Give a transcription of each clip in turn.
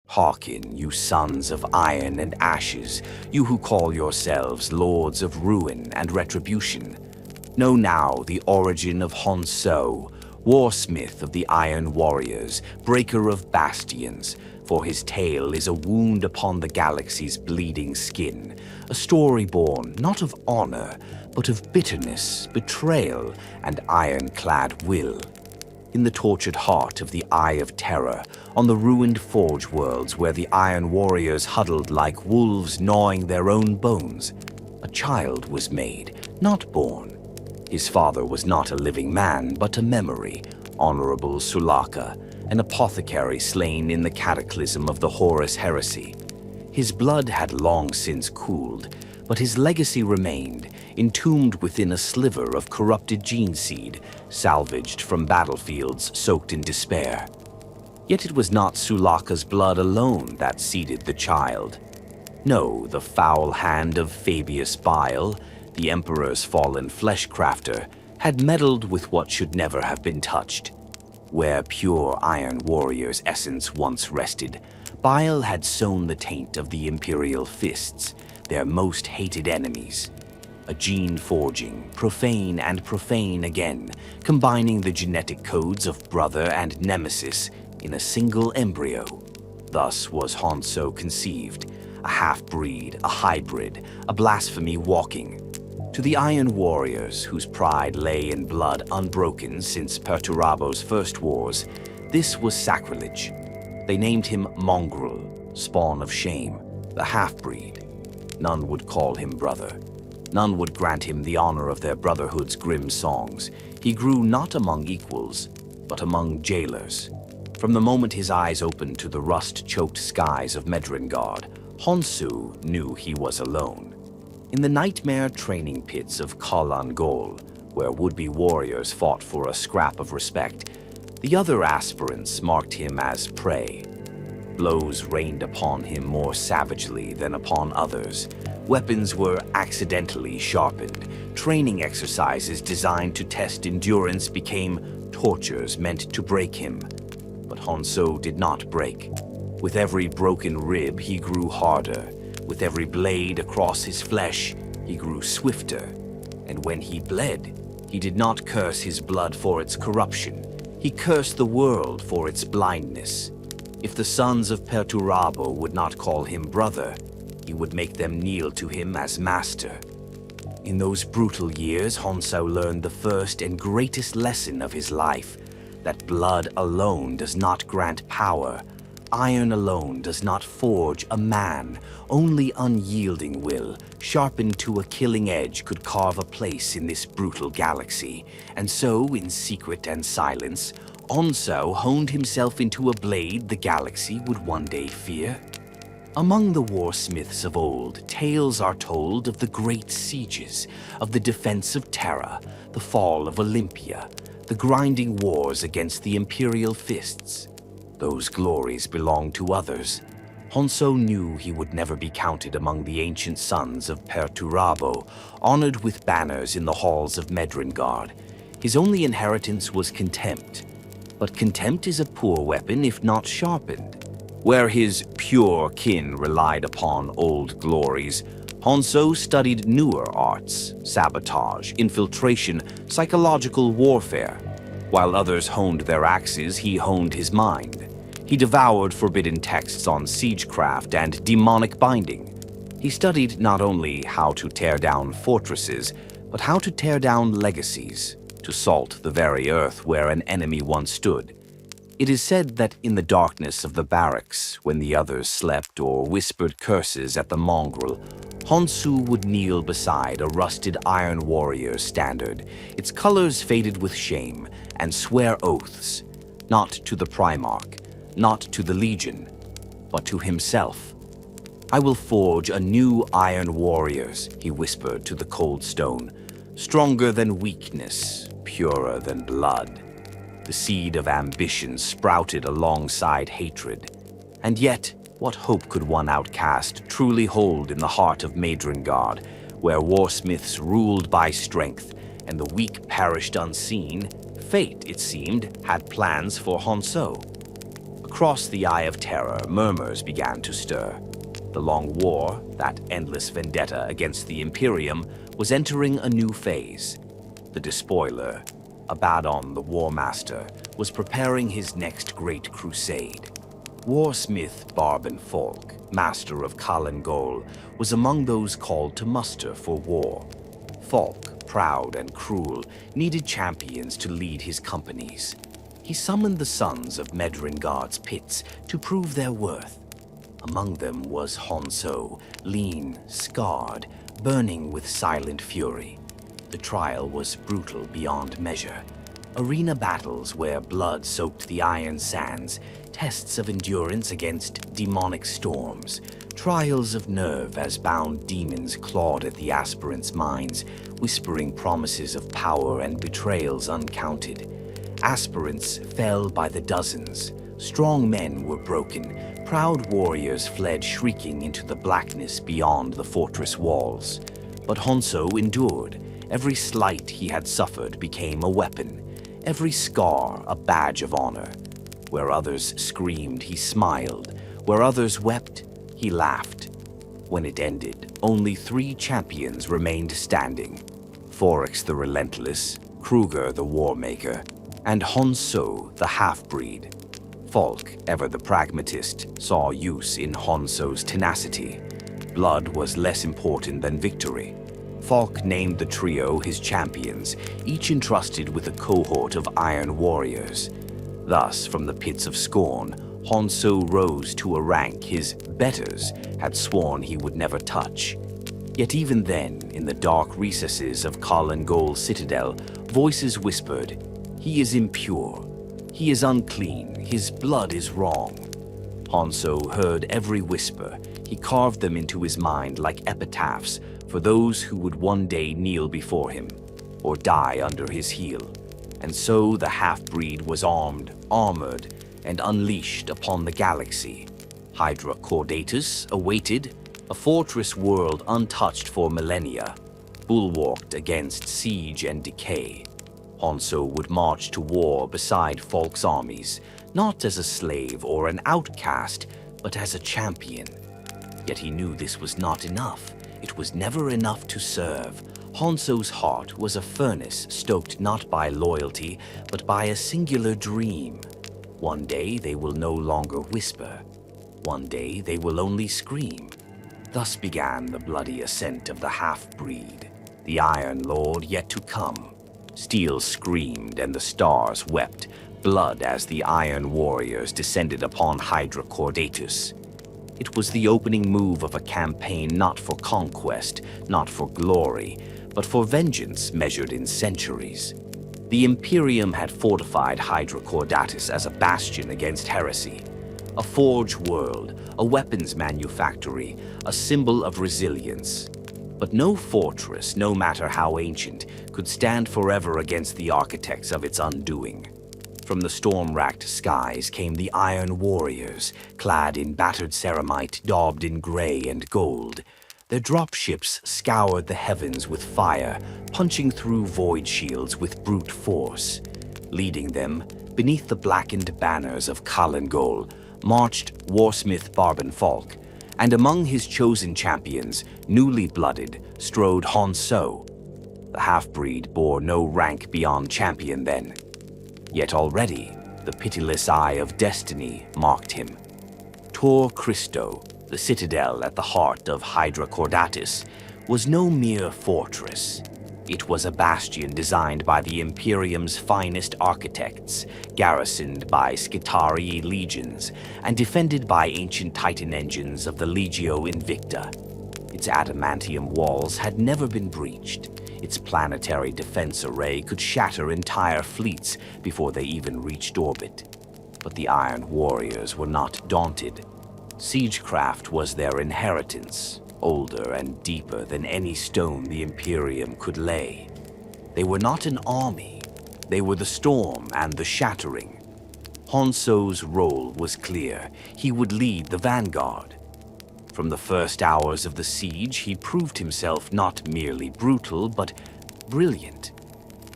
Hearken, you sons of iron and ashes, you who call yourselves lords of ruin and retribution. Know now the origin of Honsou, Warsmith of the Iron Warriors, breaker of bastions, for his tale is a wound upon the galaxy's bleeding skin, a story born not of honor, but of bitterness, betrayal, and ironclad will. In the tortured heart of the Eye of Terror, on the ruined forge worlds where the Iron Warriors huddled like wolves gnawing their own bones, a child was made, not born. His father was not a living man, but a memory, Honorable Sulaka, an apothecary slain in the cataclysm of the Horus heresy. His blood had long since cooled, but his legacy remained, entombed within a sliver of corrupted gene seed, salvaged from battlefields soaked in despair. Yet it was not Sulaka's blood alone that seeded the child. No, the foul hand of Fabius Bile, the Emperor's fallen flesh-crafter, had meddled with what should never have been touched. Where pure Iron Warrior's essence once rested, Bile had sown the taint of the Imperial Fists, their most hated enemies. A gene forging, profane and profane again, combining the genetic codes of brother and nemesis in a single embryo. Thus was Honsou conceived, a half-breed, a hybrid, a blasphemy walking. To the Iron Warriors, whose pride lay in blood unbroken since Perturabo's first wars, this was sacrilege. They named him Mongrel, spawn of shame, the half-breed. None would call him brother. None would grant him the honor of their brotherhood's grim songs. He grew not among equals, but among jailers. From the moment his eyes opened to the rust-choked skies of Medrengard, Honsou knew he was alone. In the nightmare training pits of Kal-Angol, where would-be warriors fought for a scrap of respect, the other aspirants marked him as prey. Blows rained upon him more savagely than upon others. Weapons were accidentally sharpened. Training exercises designed to test endurance became tortures meant to break him. But Honsou did not break. With every broken rib, he grew harder. With every blade across his flesh, he grew swifter. And when he bled, he did not curse his blood for its corruption. He cursed the world for its blindness. If the sons of Perturabo would not call him brother, he would make them kneel to him as master. In those brutal years, Honsou learned the first and greatest lesson of his life, that blood alone does not grant power. Iron alone does not forge a man. Only unyielding will, sharpened to a killing edge, could carve a place in this brutal galaxy. And so, in secret and silence, Honsou honed himself into a blade the galaxy would one day fear. Among the warsmiths of old, tales are told of the great sieges, of the defense of Terra, the fall of Olympia, the grinding wars against the Imperial Fists. Those glories belonged to others. Honsou knew he would never be counted among the ancient sons of Perturabo, honored with banners in the halls of Medrengard. His only inheritance was contempt. But contempt is a poor weapon if not sharpened. Where his pure kin relied upon old glories, Honsou studied newer arts, sabotage, infiltration, psychological warfare. While others honed their axes, he honed his mind. He devoured forbidden texts on siegecraft and demonic binding. He studied not only how to tear down fortresses, but how to tear down legacies, to salt the very earth where an enemy once stood. It is said that in the darkness of the barracks, when the others slept or whispered curses at the mongrel, Honsou would kneel beside a rusted Iron Warrior standard, its colors faded with shame, and swear oaths, not to the Primarch, not to the Legion, but to himself. "I will forge a new Iron Warriors," he whispered to the cold stone, "stronger than weakness, purer than blood." The seed of ambition sprouted alongside hatred. And yet, what hope could one outcast truly hold in the heart of Medrengard, where warsmiths ruled by strength and the weak perished unseen? Fate, it seemed, had plans for Honsou. A Across the Eye of Terror, murmurs began to stir. The long war, that endless vendetta against the Imperium, was entering a new phase. The despoiler, Abaddon the War Master, was preparing his next great crusade. Warsmith Barban Falk, master of Kalangol, was among those called to muster for war. Falk, proud and cruel, needed champions to lead his companies. He summoned the sons of Medringard's pits to prove their worth. Among them was Honsou, lean, scarred, burning with silent fury. The trial was brutal beyond measure. Arena battles where blood soaked the iron sands, tests of endurance against demonic storms, trials of nerve as bound demons clawed at the aspirants' minds, whispering promises of power and betrayals uncounted. Aspirants fell by the dozens. Strong men were broken. Proud warriors fled shrieking into the blackness beyond the fortress walls. But Honsou endured. Every slight he had suffered became a weapon. Every scar a badge of honor. Where others screamed, he smiled. Where others wept, he laughed. When it ended, only 3 champions remained standing. Forex the Relentless, Kruger the Warmaker, and Honsou the half-breed. Falk, ever the pragmatist, saw use in Honsou's tenacity. Blood was less important than victory. Falk named the trio his champions, each entrusted with a cohort of iron warriors. Thus, from the pits of scorn, Honsou rose to a rank his betters had sworn he would never touch. Yet even then, in the dark recesses of Kalangol's citadel, voices whispered, "He is impure. He is unclean. His blood is wrong." Honsou heard every whisper. He carved them into his mind like epitaphs for those who would one day kneel before him or die under his heel. And so the half-breed was armed, armored, and unleashed upon the galaxy. Hydra Cordatus awaited, a fortress world untouched for millennia, bulwarked against siege and decay. Honsou would march to war beside Falk's armies, not as a slave or an outcast, but as a champion. Yet he knew this was not enough. It was never enough to serve. Honsou's heart was a furnace stoked not by loyalty, but by a singular dream. One day they will no longer whisper. One day they will only scream. Thus began the bloody ascent of the half-breed, the Iron Lord yet to come. Steel screamed and the stars wept, blood as the Iron Warriors descended upon Hydra Cordatus. It was the opening move of a campaign not for conquest, not for glory, but for vengeance measured in centuries. The Imperium had fortified Hydra Cordatus as a bastion against heresy. A forged world, a weapons manufactory, a symbol of resilience. But no fortress, no matter how ancient, could stand forever against the architects of its undoing. From the storm-racked skies came the Iron Warriors, clad in battered ceramite daubed in gray and gold. Their dropships scoured the heavens with fire, punching through void shields with brute force. Leading them, beneath the blackened banners of Kalangol, marched Warsmith Barban Falk, and among his chosen champions, newly blooded, strode Honsou. The half-breed bore no rank beyond champion then. Yet already, the pitiless eye of destiny marked him. Tor Christo, the citadel at the heart of Hydra Cordatus, was no mere fortress. It was a bastion designed by the Imperium's finest architects, garrisoned by Skitarii legions, and defended by ancient Titan engines of the Legio Invicta. Its adamantium walls had never been breached. Its planetary defense array could shatter entire fleets before they even reached orbit. But the Iron Warriors were not daunted. Siegecraft was their inheritance, older and deeper than any stone the Imperium could lay. They were not an army. They were the storm and the shattering. Honsou's role was clear. He would lead the vanguard. From the first hours of the siege, he proved himself not merely brutal, but brilliant.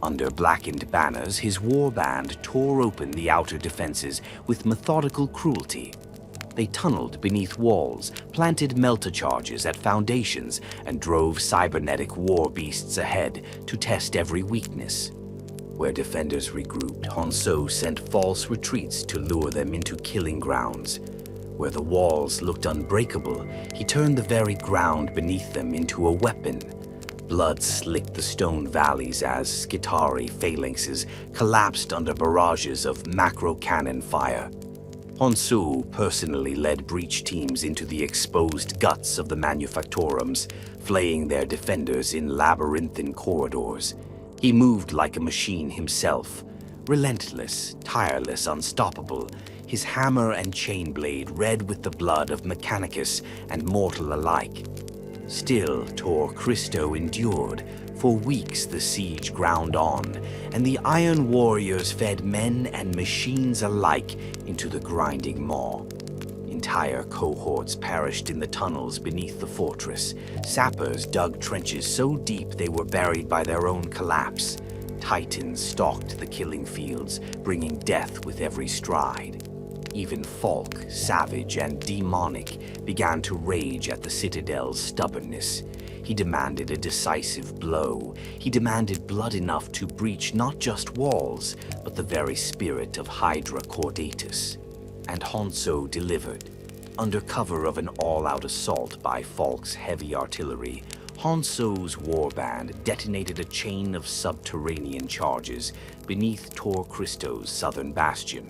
Under blackened banners, his warband tore open the outer defenses with methodical cruelty. They tunneled beneath walls, planted melter charges at foundations, and drove cybernetic war beasts ahead to test every weakness. Where defenders regrouped, Honsou sent false retreats to lure them into killing grounds. Where the walls looked unbreakable, he turned the very ground beneath them into a weapon. Blood slicked the stone valleys as Skitarii phalanxes collapsed under barrages of macro-cannon fire. Honsou personally led breach teams into the exposed guts of the manufactorums, flaying their defenders in labyrinthine corridors. He moved like a machine himself, relentless, tireless, unstoppable, his hammer and chain blade red with the blood of Mechanicus and mortal alike. Still, Tor Christo endured. For weeks the siege ground on, and the Iron Warriors fed men and machines alike into the grinding maw. Entire cohorts perished in the tunnels beneath the fortress. Sappers dug trenches so deep they were buried by their own collapse. Titans stalked the killing fields, bringing death with every stride. Even Falk, savage and daemonic, began to rage at the Citadel's stubbornness. He demanded a decisive blow. He demanded blood enough to breach not just walls, but the very spirit of Hydra Cordatus. And Honsou delivered. Under cover of an all-out assault by Falk's heavy artillery, Honsou's warband detonated a chain of subterranean charges beneath Tor Christo's southern bastion.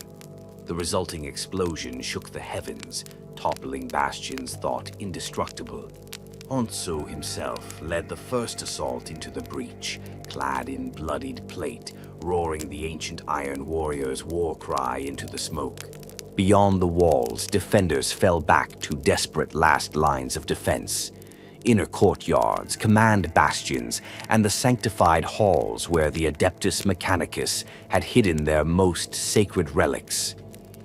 The resulting explosion shook the heavens, toppling bastions thought indestructible. Honsou himself led the first assault into the breach, clad in bloodied plate, roaring the ancient Iron Warriors' war cry into the smoke. Beyond the walls, defenders fell back to desperate last lines of defense. Inner courtyards, command bastions, and the sanctified halls where the Adeptus Mechanicus had hidden their most sacred relics.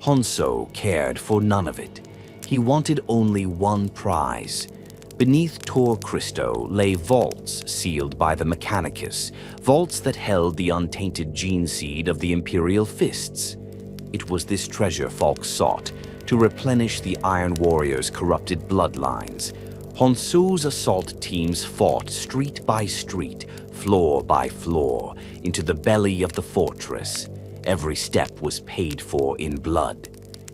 Honsou cared for none of it. He wanted only one prize. Beneath Tor Christo lay vaults sealed by the Mechanicus, vaults that held the untainted gene seed of the Imperial Fists. It was this treasure Falk sought, to replenish the Iron Warriors' corrupted bloodlines. Honsou's assault teams fought street by street, floor by floor, into the belly of the fortress. Every step was paid for in blood.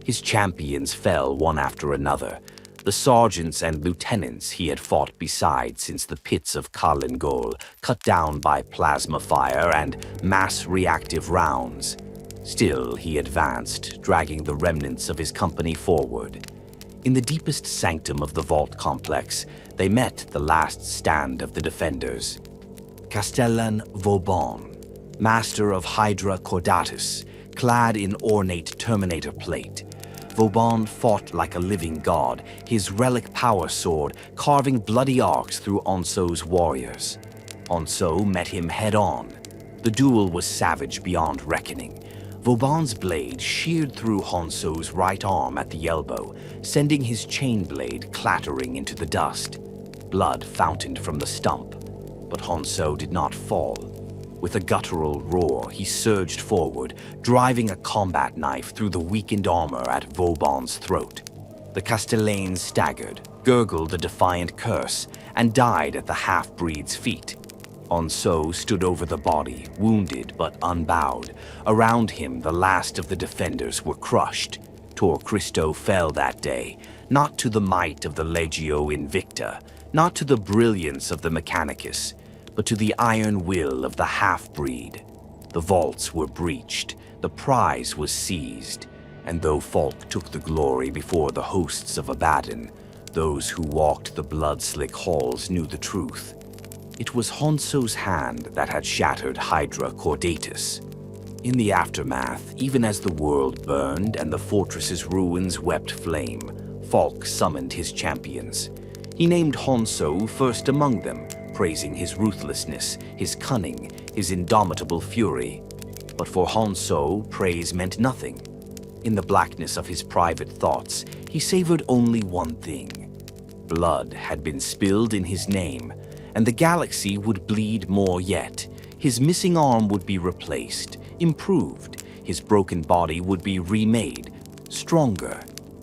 His champions fell one after another. The sergeants and lieutenants he had fought beside since the pits of Kalingol, cut down by plasma fire and mass reactive rounds. Still, he advanced, dragging the remnants of his company forward. In the deepest sanctum of the vault complex, they met the last stand of the defenders. Castellan Vauban, master of Hydra Cordatus, clad in ornate Terminator plate. Vauban fought like a living god, his relic power sword carving bloody arcs through Honsou's warriors. Honsou met him head-on. The duel was savage beyond reckoning. Vauban's blade sheared through Honsou's right arm at the elbow, sending his chain blade clattering into the dust. Blood fountained from the stump, but Honsou did not fall. With a guttural roar, he surged forward, driving a combat knife through the weakened armor at Vauban's throat. The Castellane staggered, gurgled a defiant curse, and died at the half-breed's feet. Honsou stood over the body, wounded but unbowed. Around him, the last of the defenders were crushed. Tor Christo fell that day, not to the might of the Legio Invicta, not to the brilliance of the Mechanicus, but to the iron will of the half-breed. The vaults were breached, the prize was seized, and though Falk took the glory before the hosts of Abaddon, those who walked the blood-slick halls knew the truth. It was Honsou's hand that had shattered Hydra Cordatus. In the aftermath, even as the world burned and the fortress's ruins wept flame, Falk summoned his champions. He named Honsou first among them, praising his ruthlessness, his cunning, his indomitable fury. But for Honsou, praise meant nothing. In the blackness of his private thoughts, he savored only one thing. Blood had been spilled in his name, and the galaxy would bleed more yet. His missing arm would be replaced, improved. His broken body would be remade, stronger.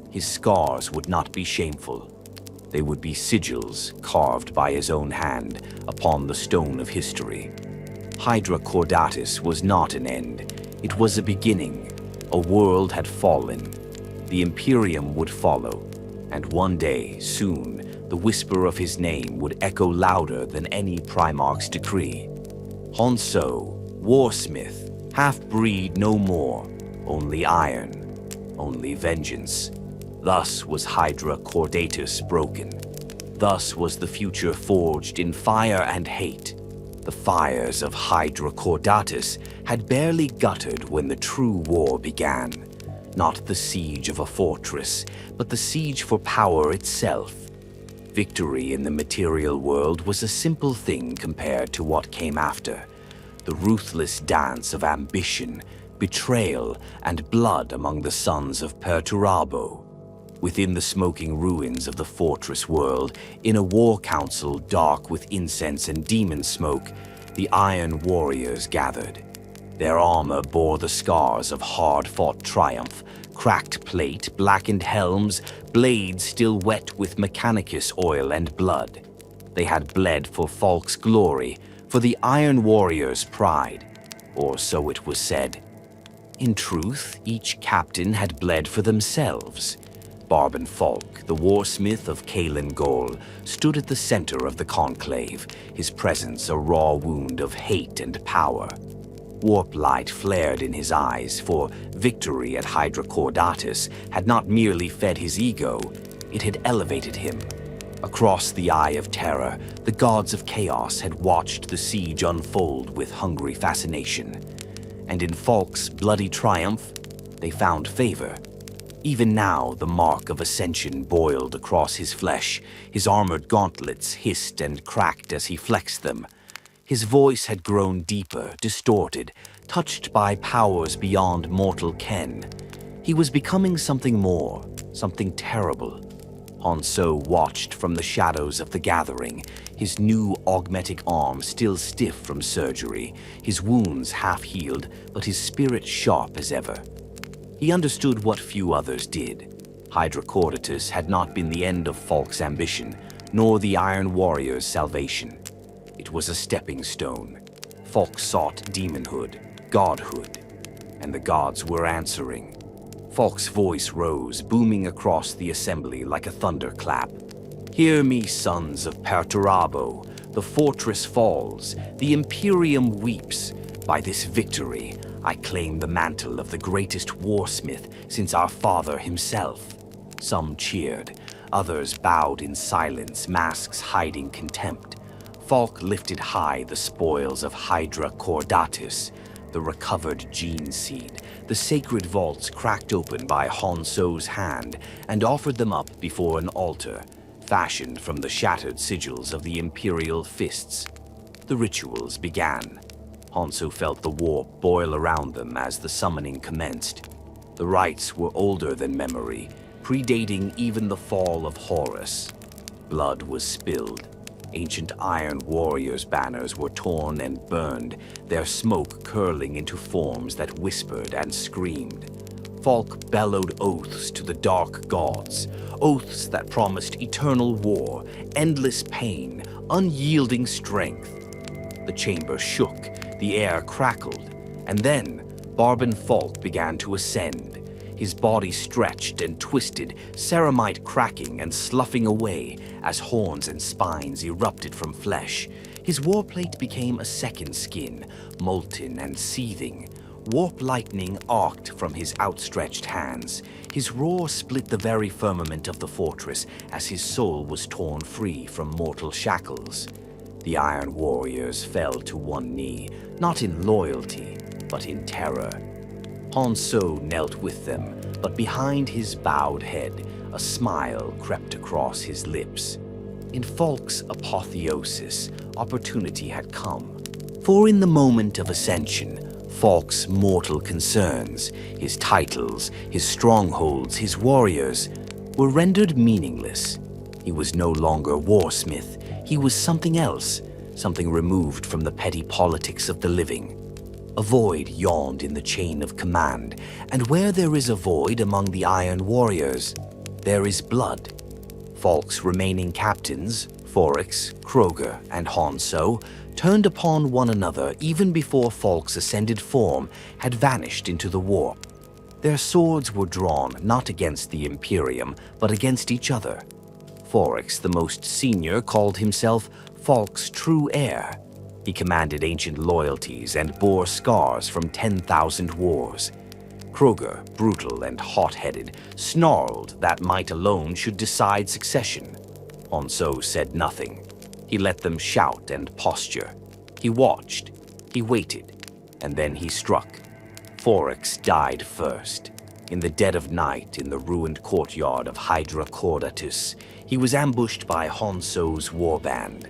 His scars would not be shameful. They would be sigils carved by his own hand upon the stone of history. Hydra Cordatus was not an end. It was a beginning. A world had fallen. The Imperium would follow. And one day, soon, the whisper of his name would echo louder than any Primarch's decree. Honsou, Warsmith, half-breed no more, only iron, only vengeance. Thus was Hydra Cordatus broken. Thus was the future forged in fire and hate. The fires of Hydra Cordatus had barely guttered when the true war began. Not the siege of a fortress, but the siege for power itself. Victory in the material world was a simple thing compared to what came after. The ruthless dance of ambition, betrayal, and blood among the sons of Perturabo. Within the smoking ruins of the fortress world, in a war council dark with incense and demon smoke, the Iron Warriors gathered. Their armor bore the scars of hard-fought triumph, cracked plate, blackened helms, blades still wet with Mechanicus oil and blood. They had bled for Falk's glory, for the Iron Warriors' pride, or so it was said. In truth, each captain had bled for themselves. Barbin Falk, the Warsmith of Kalen Gol, stood at the center of the conclave, his presence a raw wound of hate and power. Warp light flared in his eyes, for victory at Hydra Cordatus had not merely fed his ego, it had elevated him. Across the Eye of Terror, the gods of chaos had watched the siege unfold with hungry fascination. And in Falk's bloody triumph, they found favor. Even now, the mark of ascension boiled across his flesh. His armored gauntlets hissed and cracked as he flexed them. His voice had grown deeper, distorted, touched by powers beyond mortal ken. He was becoming something more, something terrible. Honsou watched from the shadows of the gathering, his new augmetic arm still stiff from surgery, his wounds half-healed, but his spirit sharp as ever. He understood what few others did. Hydra Cordatus had not been the end of Falk's ambition, nor the Iron Warrior's salvation. It was a stepping stone. Falk sought demonhood, godhood, and the gods were answering. Falk's voice rose, booming across the assembly like a thunderclap. Hear me, sons of Perturabo. The fortress falls. The Imperium weeps. By this victory, I claim the mantle of the greatest warsmith since our father himself. Some cheered. Others bowed in silence, masks hiding contempt. Falk lifted high the spoils of Hydra Cordatus, the recovered gene seed, the sacred vaults cracked open by Honsou's hand, and offered them up before an altar, fashioned from the shattered sigils of the Imperial Fists. The rituals began. Honsou felt the warp boil around them as the summoning commenced. The rites were older than memory, predating even the fall of Horus. Blood was spilled. Ancient Iron Warriors' banners were torn and burned, their smoke curling into forms that whispered and screamed. Falk bellowed oaths to the dark gods, oaths that promised eternal war, endless pain, unyielding strength. The chamber shook, the air crackled, and then Barbin Falk began to ascend. His body stretched and twisted, ceramite cracking and sloughing away as horns and spines erupted from flesh. His warplate became a second skin, molten and seething. Warp lightning arced from his outstretched hands. His roar split the very firmament of the fortress as his soul was torn free from mortal shackles. The Iron Warriors fell to one knee, not in loyalty, but in terror. Honsou knelt with them, but behind his bowed head, a smile crept across his lips. In Falk's apotheosis, opportunity had come. For in the moment of ascension, Falk's mortal concerns, his titles, his strongholds, his warriors, were rendered meaningless. He was no longer Warsmith. He was something else, something removed from the petty politics of the living. A void yawned in the chain of command, and where there is a void among the Iron Warriors, there is blood. Falk's remaining captains, Foryx, Kroger, and Honsou, turned upon one another even before Falk's ascended form had vanished into the warp. Their swords were drawn not against the Imperium, but against each other. Foryx, the most senior, called himself Falk's true heir. He commanded ancient loyalties and bore scars from 10,000 wars. Kroger, brutal and hot-headed, snarled that might alone should decide succession. Honsou said nothing. He let them shout and posture. He watched, he waited, and then he struck. Foryx died first. In the dead of night, in the ruined courtyard of Hydra Cordatus, he was ambushed by Honsou's warband.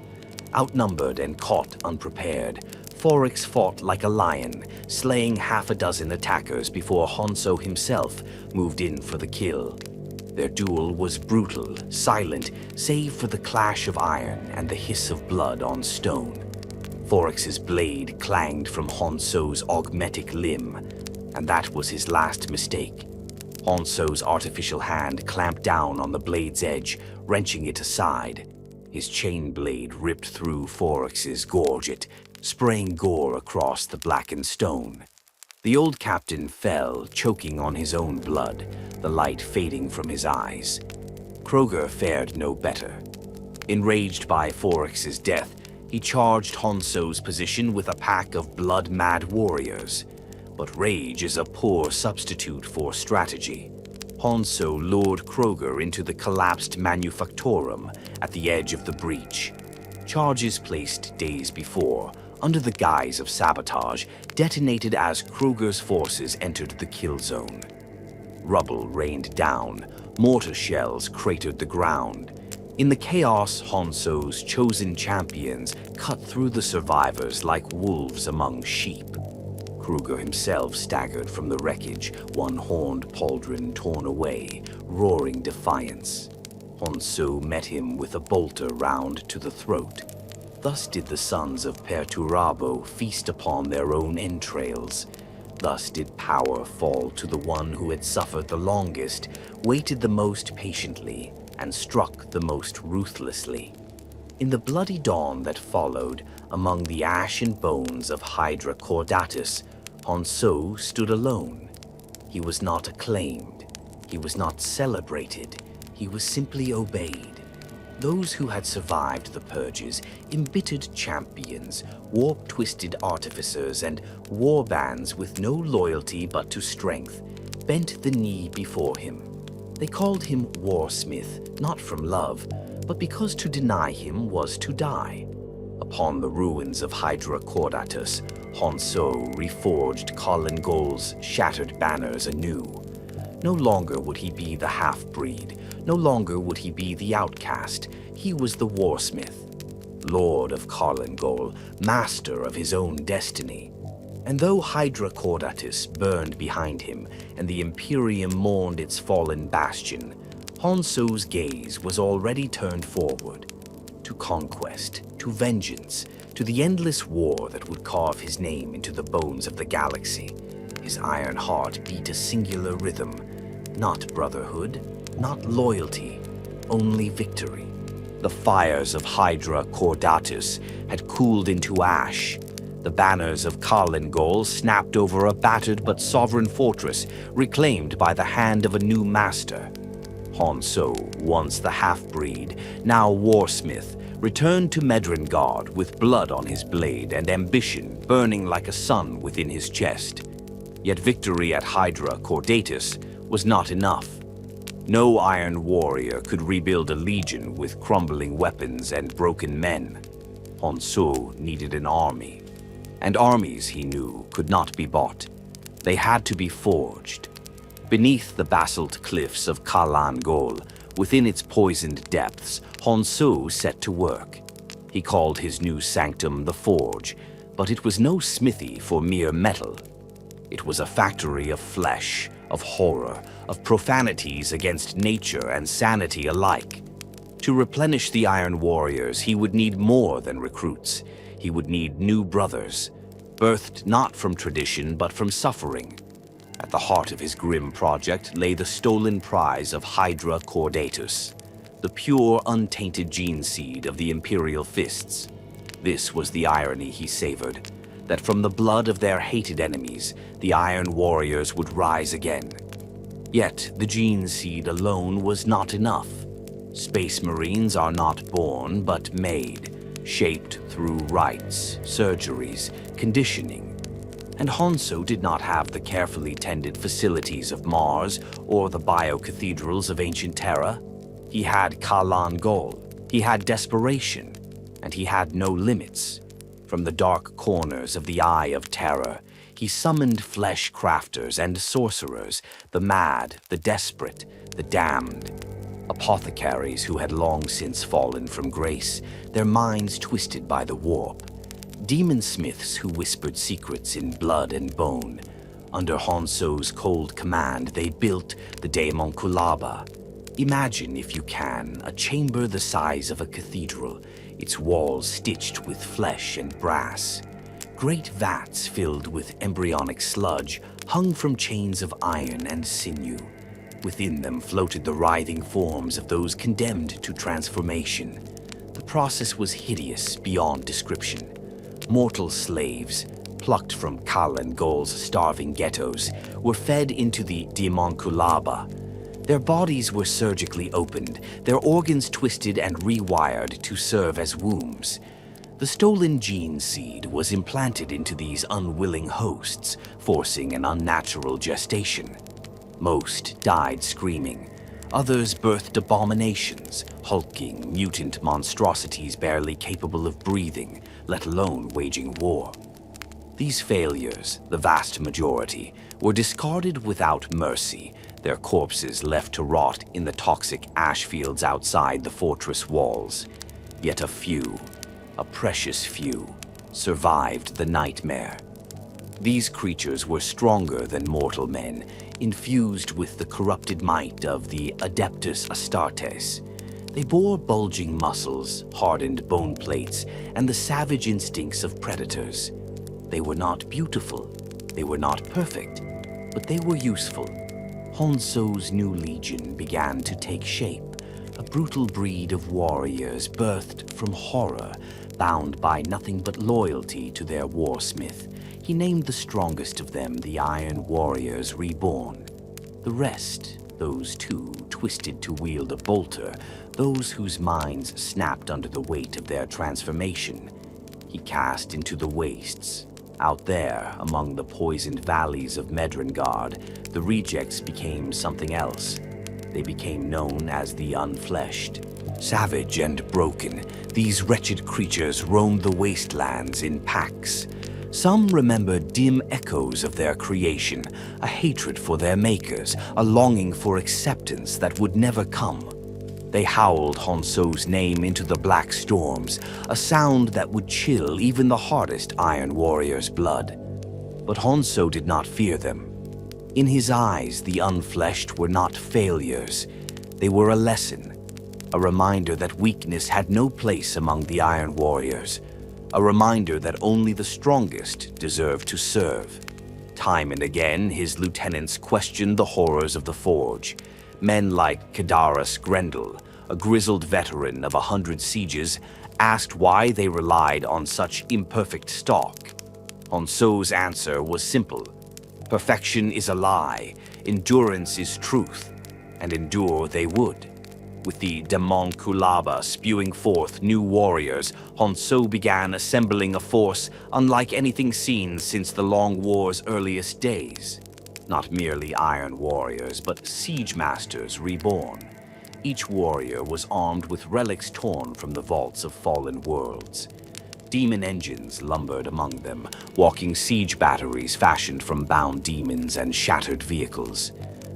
Outnumbered and caught unprepared, Foryx fought like a lion, slaying half a dozen attackers before Honsou himself moved in for the kill. Their duel was brutal, silent, save for the clash of iron and the hiss of blood on stone. Foryx's blade clanged from Honsou's augmetic limb, and that was his last mistake. Honsou's artificial hand clamped down on the blade's edge, wrenching it aside. His chain blade ripped through Foryx's gorget, spraying gore across the blackened stone. The old captain fell, choking on his own blood, the light fading from his eyes. Kroger fared no better. Enraged by Foryx's death, he charged Honsou's position with a pack of blood-mad warriors. But rage is a poor substitute for strategy. Honsou lured Kroger into the collapsed manufactorum at the edge of the breach. Charges placed days before, under the guise of sabotage, detonated as Kroger's forces entered the kill zone. Rubble rained down, mortar shells cratered the ground. In the chaos, Honsou's chosen champions cut through the survivors like wolves among sheep. Kroger himself staggered from the wreckage, one horned pauldron torn away, roaring defiance. Honsou met him with a bolter round to the throat. Thus did the sons of Perturabo feast upon their own entrails. Thus did power fall to the one who had suffered the longest, waited the most patiently, and struck the most ruthlessly. In the bloody dawn that followed, among the ash and bones of Hydra Cordatus, Honsou stood alone. He was not acclaimed. He was not celebrated. He was simply obeyed. Those who had survived the purges, embittered champions, warp-twisted artificers, and warbands with no loyalty but to strength, bent the knee before him. They called him Warsmith, not from love, but because to deny him was to die. Upon the ruins of Hydra Cordatus, Honsou reforged Collingol's shattered banners anew. No longer would he be the half-breed. No longer would he be the outcast. He was the Warsmith, Lord of Collingol, master of his own destiny. And though Hydra Cordatus burned behind him and the Imperium mourned its fallen bastion, Honsou's gaze was already turned forward, to conquest, to vengeance, to the endless war that would carve his name into the bones of the galaxy. His iron heart beat a singular rhythm, not brotherhood, not loyalty, only victory. The fires of Hydra Cordatus had cooled into ash. The banners of Collingol snapped over a battered but sovereign fortress reclaimed by the hand of a new master. Honsou, once the half-breed, now Warsmith, returned to Medrengard with blood on his blade and ambition burning like a sun within his chest. Yet victory at Hydra Cordatus was not enough. No Iron Warrior could rebuild a legion with crumbling weapons and broken men. Honsou needed an army. And armies, he knew, could not be bought. They had to be forged. Beneath the basalt cliffs of Kalangol, within its poisoned depths, Honsou set to work. He called his new sanctum the Forge, but it was no smithy for mere metal. It was a factory of flesh, of horror, of profanities against nature and sanity alike. To replenish the Iron Warriors, he would need more than recruits. He would need new brothers, birthed not from tradition but from suffering. At the heart of his grim project lay the stolen prize of Hydra Cordatus, the pure, untainted gene seed of the Imperial Fists. This was the irony he savored, that from the blood of their hated enemies, the Iron Warriors would rise again. Yet the gene seed alone was not enough. Space Marines are not born, but made, shaped through rites, surgeries, conditioning. And Honsou did not have the carefully tended facilities of Mars or the bio-cathedrals of ancient Terra. He had Kalan Gol, he had desperation, and he had no limits. From the dark corners of the Eye of Terror, he summoned flesh crafters and sorcerers, the mad, the desperate, the damned. Apothecaries who had long since fallen from grace, their minds twisted by the warp. Demon smiths who whispered secrets in blood and bone. Under Honsou's cold command, they built the daemonic. Imagine, if you can, a chamber the size of a cathedral, its walls stitched with flesh and brass. Great vats filled with embryonic sludge hung from chains of iron and sinew. Within them floated the writhing forms of those condemned to transformation. The process was hideous beyond description. Mortal slaves, plucked from Kalan Gol's starving ghettos, were fed into the daemonic. Their bodies were surgically opened, their organs twisted and rewired to serve as wombs. The stolen gene seed was implanted into these unwilling hosts, forcing an unnatural gestation. Most died screaming. Others birthed abominations, hulking, mutant monstrosities barely capable of breathing, let alone waging war. These failures, the vast majority, were discarded without mercy, their corpses left to rot in the toxic ash fields outside the fortress walls. Yet a few, a precious few, survived the nightmare. These creatures were stronger than mortal men, infused with the corrupted might of the Adeptus Astartes. They bore bulging muscles, hardened bone plates, and the savage instincts of predators. They were not beautiful, they were not perfect, but they were useful. Honsou's new legion began to take shape, a brutal breed of warriors birthed from horror, bound by nothing but loyalty to their Warsmith. He named the strongest of them the Iron Warriors Reborn. The rest, those too twisted to wield a bolter, those whose minds snapped under the weight of their transformation, he cast into the wastes. Out there, among the poisoned valleys of Medrengard, the rejects became something else. They became known as the Unfleshed. Savage and broken, these wretched creatures roamed the wastelands in packs. Some remembered dim echoes of their creation, a hatred for their makers, a longing for acceptance that would never come. They howled Honsou's name into the black storms, a sound that would chill even the hardest Iron Warrior's blood. But Honsou did not fear them. In his eyes, the Unfleshed were not failures. They were a lesson, a reminder that weakness had no place among the Iron Warriors, a reminder that only the strongest deserved to serve. Time and again, his lieutenants questioned the horrors of the Forge. Men like Kadaris Grendel, a grizzled veteran of 100 sieges, asked why they relied on such imperfect stock. Honsou's answer was simple. Perfection is a lie, endurance is truth, and endure they would. With the daemonic spewing forth new warriors, Honsou began assembling a force unlike anything seen since the Long War's earliest days. Not merely Iron Warriors, but Siege Masters reborn. Each warrior was armed with relics torn from the vaults of fallen worlds. Demon engines lumbered among them, walking siege batteries fashioned from bound demons and shattered vehicles.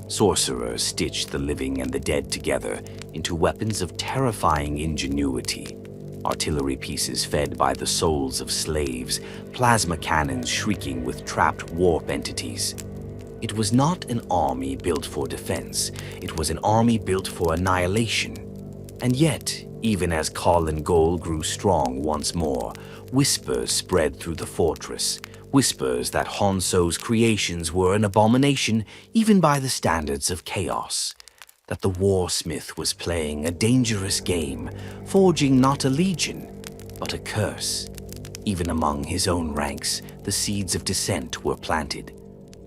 Sorcerers stitched the living and the dead together into weapons of terrifying ingenuity. Artillery pieces fed by the souls of slaves, plasma cannons shrieking with trapped warp entities. It was not an army built for defense. It was an army built for annihilation. And yet, even as Carlin Gol grew strong once more, whispers spread through the fortress, whispers that Honsou's creations were an abomination even by the standards of chaos, that the Warsmith was playing a dangerous game, forging not a legion, but a curse. Even among his own ranks, the seeds of dissent were planted.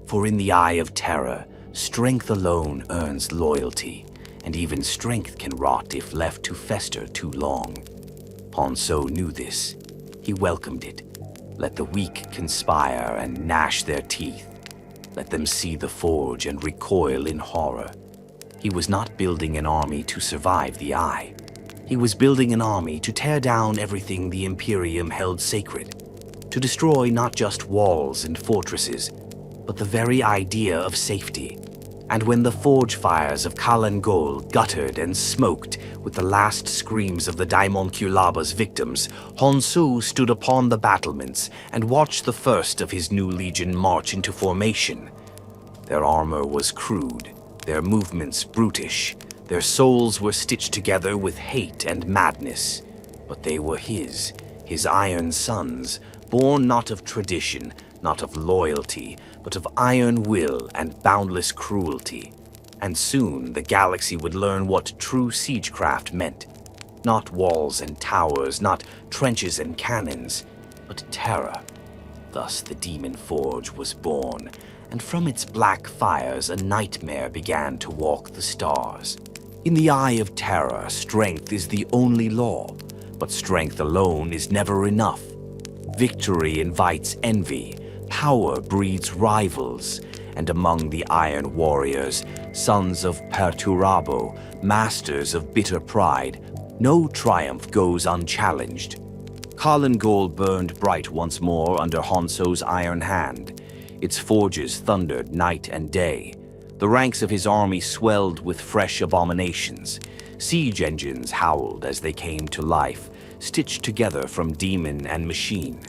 For in the eye of terror, strength alone earns loyalty, and even strength can rot if left to fester too long. Honsou knew this. He welcomed it. Let the weak conspire and gnash their teeth. Let them see the forge and recoil in horror. He was not building an army to survive the eye. He was building an army to tear down everything the Imperium held sacred, to destroy not just walls and fortresses, but the very idea of safety. And when the forge fires of Carlin Gol guttered and smoked with the last screams of the daemonic victims, Honsou stood upon the battlements and watched the first of his new legion march into formation. Their armor was crude, their movements brutish, their souls were stitched together with hate and madness. But they were his iron sons, born not of tradition, not of loyalty, but of iron will and boundless cruelty. And soon the galaxy would learn what true siegecraft meant. Not walls and towers, not trenches and cannons, but terror. Thus the Demon Forge was born, and from its black fires a nightmare began to walk the stars. In the eye of terror, strength is the only law, but strength alone is never enough. Victory invites envy, power breeds rivals, and among the Iron Warriors, sons of Perturabo, masters of bitter pride, no triumph goes unchallenged. Carlin Gol burned bright once more under Honsou's iron hand. Its forges thundered night and day. The ranks of his army swelled with fresh abominations. Siege engines howled as they came to life, stitched together from demon and machine.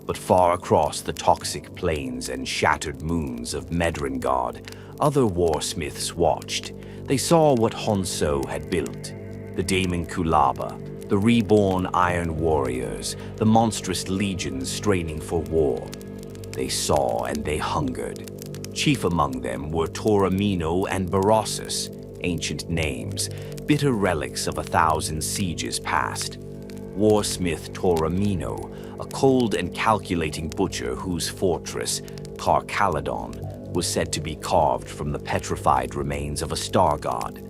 But far across the toxic plains and shattered moons of Medrengard, other warsmiths watched. They saw what Honsou had built. The Daemon Kulaba, the reborn Iron Warriors, the monstrous legions straining for war. They saw and they hungered. Chief among them were Toramino and Barossus, ancient names, bitter relics of 1,000 sieges past. Warsmith Toramino, a cold and calculating butcher whose fortress, Carcaladon, was said to be carved from the petrified remains of a star god.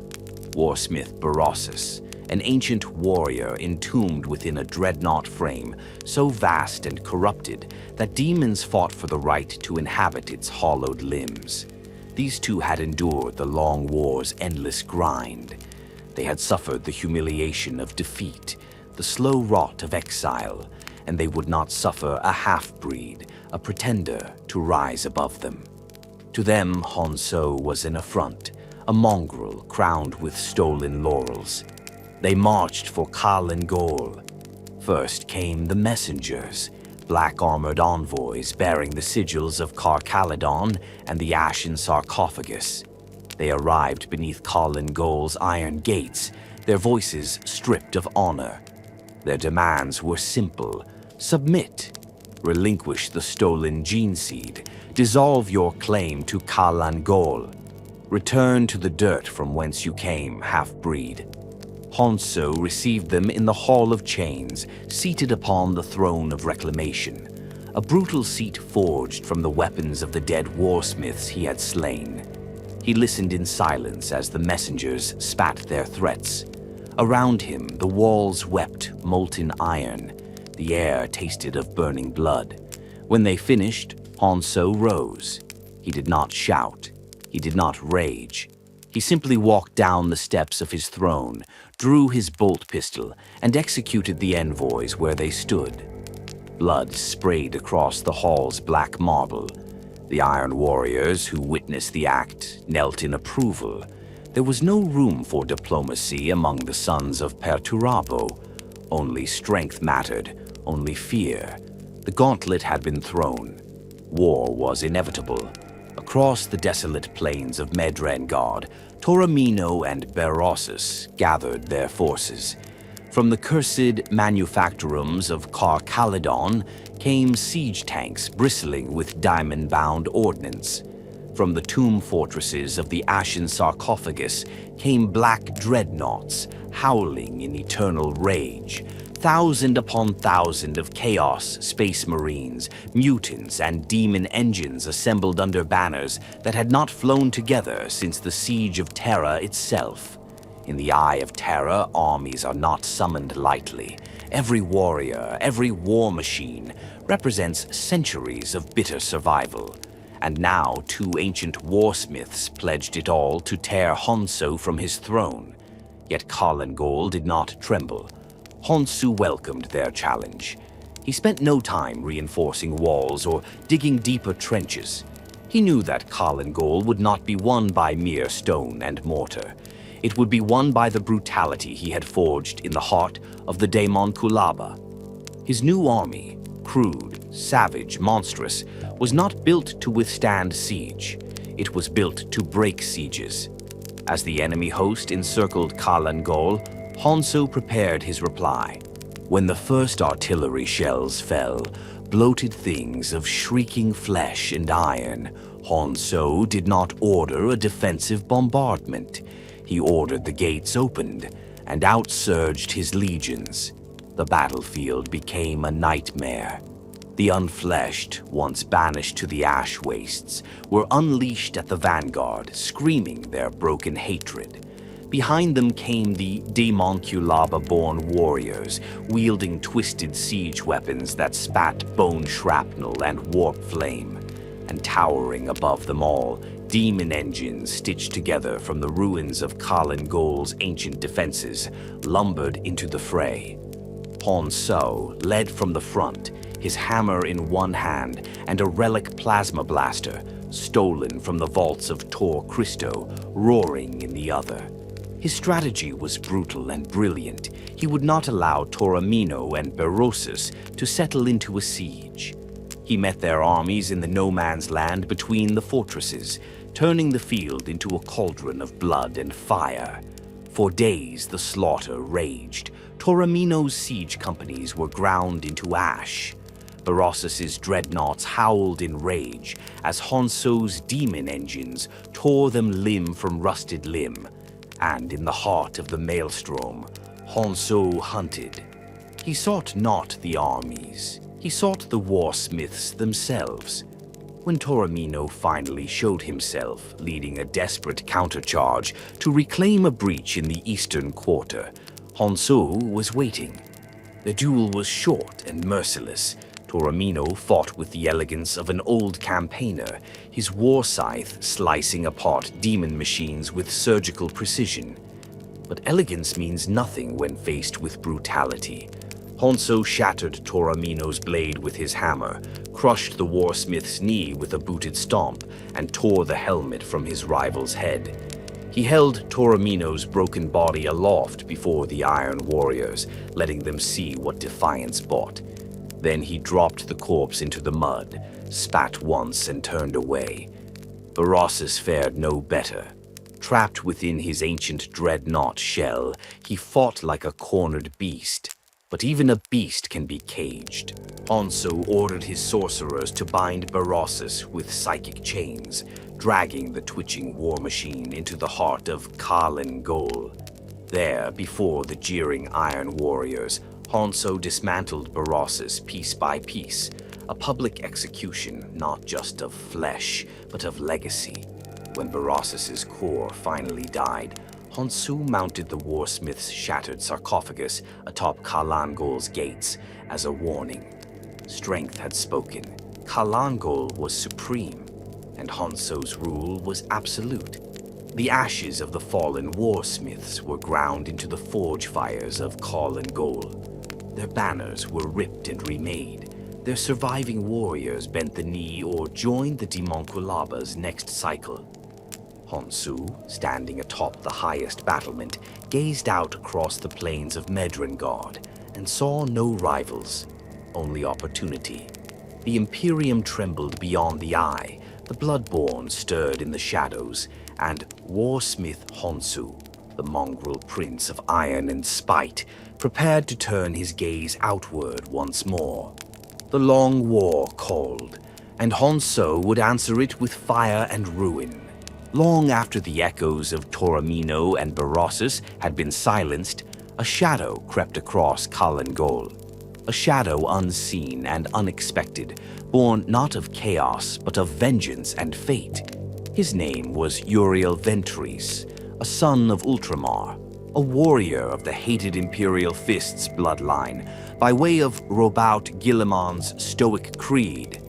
Warsmith Barossus, an ancient warrior entombed within a dreadnought frame so vast and corrupted that demons fought for the right to inhabit its hollowed limbs. These two had endured the long war's endless grind. They had suffered the humiliation of defeat, the slow rot of exile, and they would not suffer a half-breed, a pretender, to rise above them. To them, Honsou was an affront, a mongrel crowned with stolen laurels. They marched for Carlin Gol. First came the messengers, black-armored envoys bearing the sigils of Carcaladon and the ashen sarcophagus. They arrived beneath Carlin Gol's iron gates, their voices stripped of honor. Their demands were simple: submit, relinquish the stolen gene seed, dissolve your claim to Carlin Gol, return to the dirt from whence you came, half-breed. Honsou received them in the Hall of Chains, seated upon the throne of reclamation, a brutal seat forged from the weapons of the dead warsmiths he had slain. He listened in silence as the messengers spat their threats. Around him, the walls wept molten iron. The air tasted of burning blood. When they finished, Honsou rose. He did not shout. He did not rage. He simply walked down the steps of his throne, drew his bolt pistol, and executed the envoys where they stood. Blood sprayed across the hall's black marble. The Iron Warriors who witnessed the act knelt in approval. There was no room for diplomacy among the sons of Perturabo. Only strength mattered, only fear. The gauntlet had been thrown. War was inevitable. Across the desolate plains of Medrengard, Toramino and Berossus gathered their forces. From the cursed manufactorums of Car Caledon came siege tanks bristling with diamond-bound ordnance. From the tomb fortresses of the Ashen Sarcophagus came black dreadnoughts, howling in eternal rage. Thousand upon thousand of Chaos Space Marines, mutants, and demon engines assembled under banners that had not flown together since the Siege of Terra itself. In the eye of Terra, armies are not summoned lightly. Every warrior, every war machine, represents centuries of bitter survival. And now 2 ancient warsmiths pledged it all to tear Honsou from his throne. Yet Kalangol did not tremble. Honsou welcomed their challenge. He spent no time reinforcing walls or digging deeper trenches. He knew that Kalangol would not be won by mere stone and mortar. It would be won by the brutality he had forged in the heart of the Daemon Kulaba. His new army, crude, savage, monstrous, was not built to withstand siege. It was built to break sieges. As the enemy host encircled Kalangol, Honsou prepared his reply. When the first artillery shells fell, bloated things of shrieking flesh and iron, Honsou did not order a defensive bombardment. He ordered the gates opened, and outsurged his legions. The battlefield became a nightmare. The unfleshed, once banished to the ash wastes, were unleashed at the vanguard, screaming their broken hatred. Behind them came the Daemonculaba-born warriors, wielding twisted siege weapons that spat bone shrapnel and warp flame. And towering above them all, demon engines stitched together from the ruins of Kalangol's ancient defenses, lumbered into the fray. Honsou led from the front, his hammer in one hand and a relic plasma blaster, stolen from the vaults of Tor Christo, roaring in the other. His strategy was brutal and brilliant. He would not allow Toramino and Berossus to settle into a siege. He met their armies in the no-man's land between the fortresses, turning the field into a cauldron of blood and fire. For days the slaughter raged. Toramino's siege companies were ground into ash. Berossus's dreadnoughts howled in rage as Honsou's demon engines tore them limb from rusted limb. And in the heart of the maelstrom, Honsou hunted. He sought not the armies. He sought the warsmiths themselves. When Toramino finally showed himself, leading a desperate countercharge to reclaim a breach in the eastern quarter, Honsou was waiting. The duel was short and merciless. Toramino fought with the elegance of an old campaigner, his war scythe slicing apart demon machines with surgical precision. But elegance means nothing when faced with brutality. Honsou shattered Toramino's blade with his hammer, crushed the warsmith's knee with a booted stomp, and tore the helmet from his rival's head. He held Toramino's broken body aloft before the Iron Warriors, letting them see what defiance bought. Then he dropped the corpse into the mud, spat once and turned away. Berossus fared no better. Trapped within his ancient dreadnought shell, he fought like a cornered beast. But even a beast can be caged. Honsou ordered his sorcerers to bind Berossus with psychic chains, dragging the twitching war machine into the heart of Kalangol. There, before the jeering Iron Warriors, Honsou dismantled Berossus piece by piece, a public execution not just of flesh, but of legacy. When Berossus's core finally died, Honsou mounted the warsmith's shattered sarcophagus atop Kalangol's gates as a warning. Strength had spoken. Kalangol was supreme, and Honsou's rule was absolute. The ashes of the fallen warsmiths were ground into the forge fires of Kalangol. Their banners were ripped and remade. Their surviving warriors bent the knee or joined the Daemonculaba's next cycle. Honsou, standing atop the highest battlement, gazed out across the plains of Medrengard and saw no rivals, only opportunity. The Imperium trembled beyond the eye, the Bloodborne stirred in the shadows, and Warsmith Honsou, the mongrel prince of iron and spite, prepared to turn his gaze outward once more. The long war called, and Honsou would answer it with fire and ruin. Long after the echoes of Toromino and Berossus had been silenced, a shadow crept across Kalangol. A shadow unseen and unexpected, born not of chaos but of vengeance and fate. His name was Uriel Ventris, a son of Ultramar, a warrior of the hated Imperial Fists bloodline, by way of Robout Guilliman's stoic creed.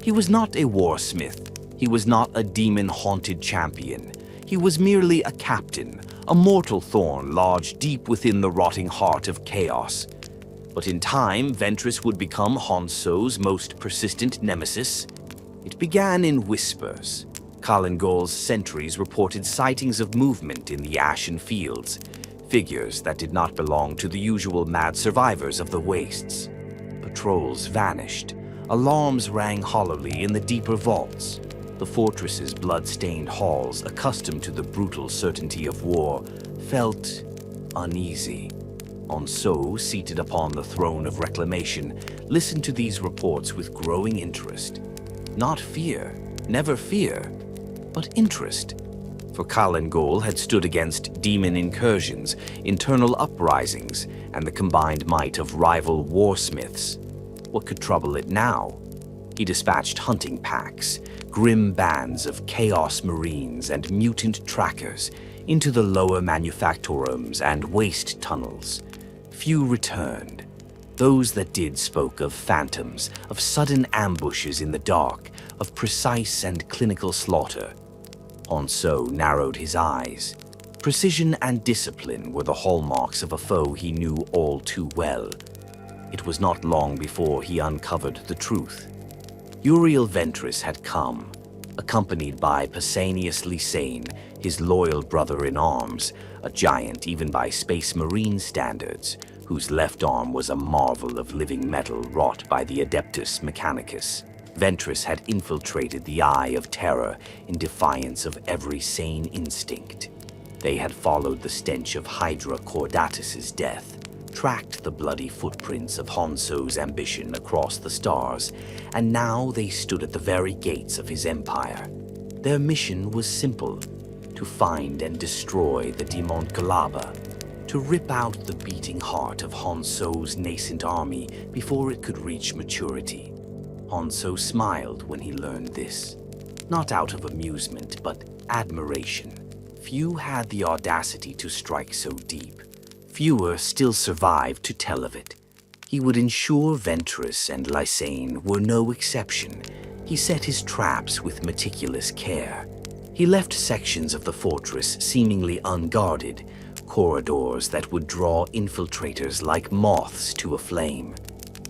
He was not a warsmith. He was not a demon-haunted champion. He was merely a captain, a mortal thorn lodged deep within the rotting heart of chaos. But in time, Ventris would become Honsou's most persistent nemesis. It began in whispers. Kalangol's sentries reported sightings of movement in the ashen fields, figures that did not belong to the usual mad survivors of the wastes. Patrols vanished. Alarms rang hollowly in the deeper vaults. The fortress's blood-stained halls, accustomed to the brutal certainty of war, felt uneasy. Honsou, seated upon the throne of reclamation, listened to these reports with growing interest. Not fear, never fear, but interest. For Kalangol had stood against demon incursions, internal uprisings, and the combined might of rival warsmiths. What could trouble it now? He dispatched hunting packs, grim bands of chaos marines and mutant trackers, into the lower manufactorums and waste tunnels. Few returned. Those that did spoke of phantoms, of sudden ambushes in the dark, of precise and clinical slaughter. Honsou narrowed his eyes. Precision and discipline were the hallmarks of a foe he knew all too well. It was not long before he uncovered the truth. Uriel Ventris had come, accompanied by Pausanias Lysane, his loyal brother-in-arms, a giant even by Space Marine standards, whose left arm was a marvel of living metal wrought by the Adeptus Mechanicus. Ventris had infiltrated the Eye of Terror in defiance of every sane instinct. They had followed the stench of Hydra Cordatus's death, tracked the bloody footprints of Honsou's ambition across the stars, and now they stood at the very gates of his empire. Their mission was simple: to find and destroy the daemonic, to rip out the beating heart of Honsou's nascent army before it could reach maturity. Honsou smiled when he learned this, not out of amusement, but admiration. Few had the audacity to strike so deep. Fewer still survived to tell of it. He would ensure Ventris and Lysane were no exception. He set his traps with meticulous care. He left sections of the fortress seemingly unguarded, corridors that would draw infiltrators like moths to a flame.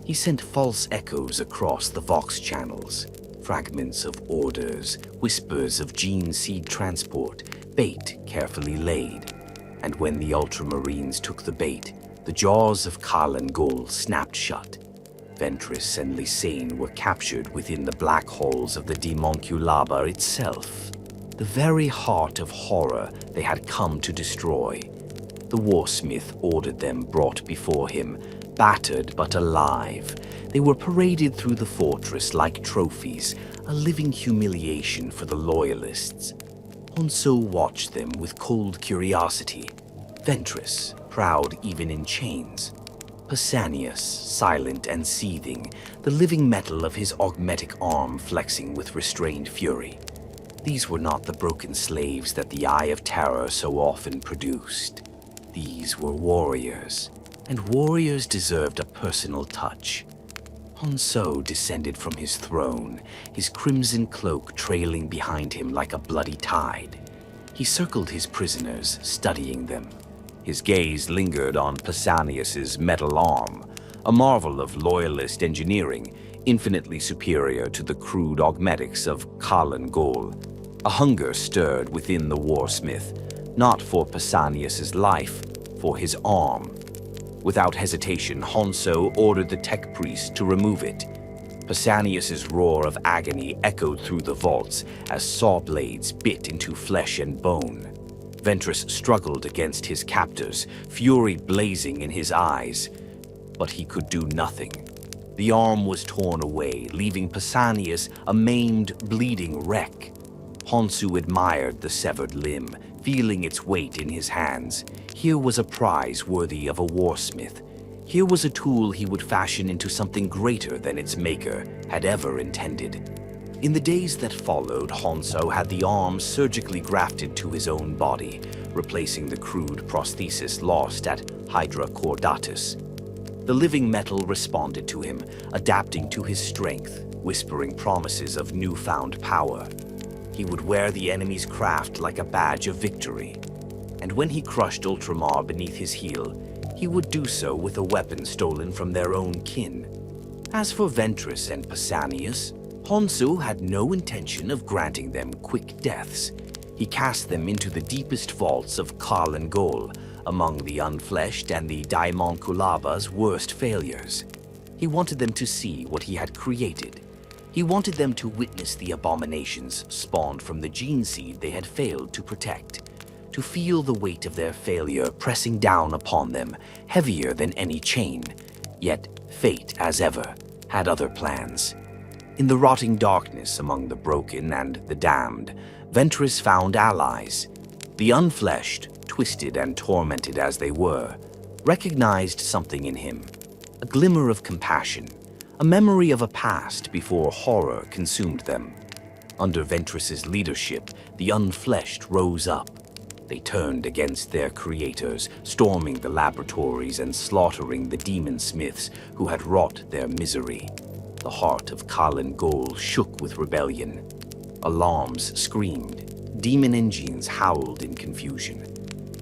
He sent false echoes across the Vox channels, fragments of orders, whispers of gene seed transport, bait carefully laid. And when the Ultramarines took the bait, the jaws of Kalangol snapped shut. Ventris and Lysane were captured within the black holes of the Daemonculaba itself, the very heart of horror they had come to destroy. The Warsmith ordered them brought before him, battered but alive. They were paraded through the fortress like trophies, a living humiliation for the Loyalists. Honsou watched them with cold curiosity. Ventris, proud even in chains. Pausanias, silent and seething, the living metal of his augmetic arm flexing with restrained fury. These were not the broken slaves that the Eye of Terror so often produced. These were warriors, and warriors deserved a personal touch. Honsou descended from his throne, his crimson cloak trailing behind him like a bloody tide. He circled his prisoners, studying them. His gaze lingered on Pausanias's metal arm, a marvel of loyalist engineering, infinitely superior to the crude augmetics of Kalangol. A hunger stirred within the warsmith, not for Pausanias's life, for his arm. Without hesitation, Honsou ordered the tech priest to remove it. Pausanias's roar of agony echoed through the vaults as saw blades bit into flesh and bone. Ventress struggled against his captors, fury blazing in his eyes, but he could do nothing. The arm was torn away, leaving Pausanias a maimed, bleeding wreck. Honsou admired the severed limb, feeling its weight in his hands. Here was a prize worthy of a Warsmith. Here was a tool he would fashion into something greater than its maker had ever intended. In the days that followed, Honsou had the arm surgically grafted to his own body, replacing the crude prosthesis lost at Hydra Cordatus. The living metal responded to him, adapting to his strength, whispering promises of newfound power. He would wear the enemy's craft like a badge of victory. And when he crushed Ultramar beneath his heel, he would do so with a weapon stolen from their own kin. As for Ventress and Pausanias, Honsou had no intention of granting them quick deaths. He cast them into the deepest vaults of Gol, among the unfleshed and the daemonic worst failures. He wanted them to see what he had created. He wanted them to witness the abominations spawned from the gene seed they had failed to protect, to feel the weight of their failure pressing down upon them, heavier than any chain. Yet fate, as ever, had other plans. In the rotting darkness among the broken and the damned, Ventress found allies. The unfleshed, twisted and tormented as they were, recognized something in him, a glimmer of compassion, a memory of a past before horror consumed them. Under Ventress's leadership, the unfleshed rose up. They turned against their creators, storming the laboratories and slaughtering the demon smiths who had wrought their misery. The heart of Gol shook with rebellion. Alarms screamed. Demon engines howled in confusion.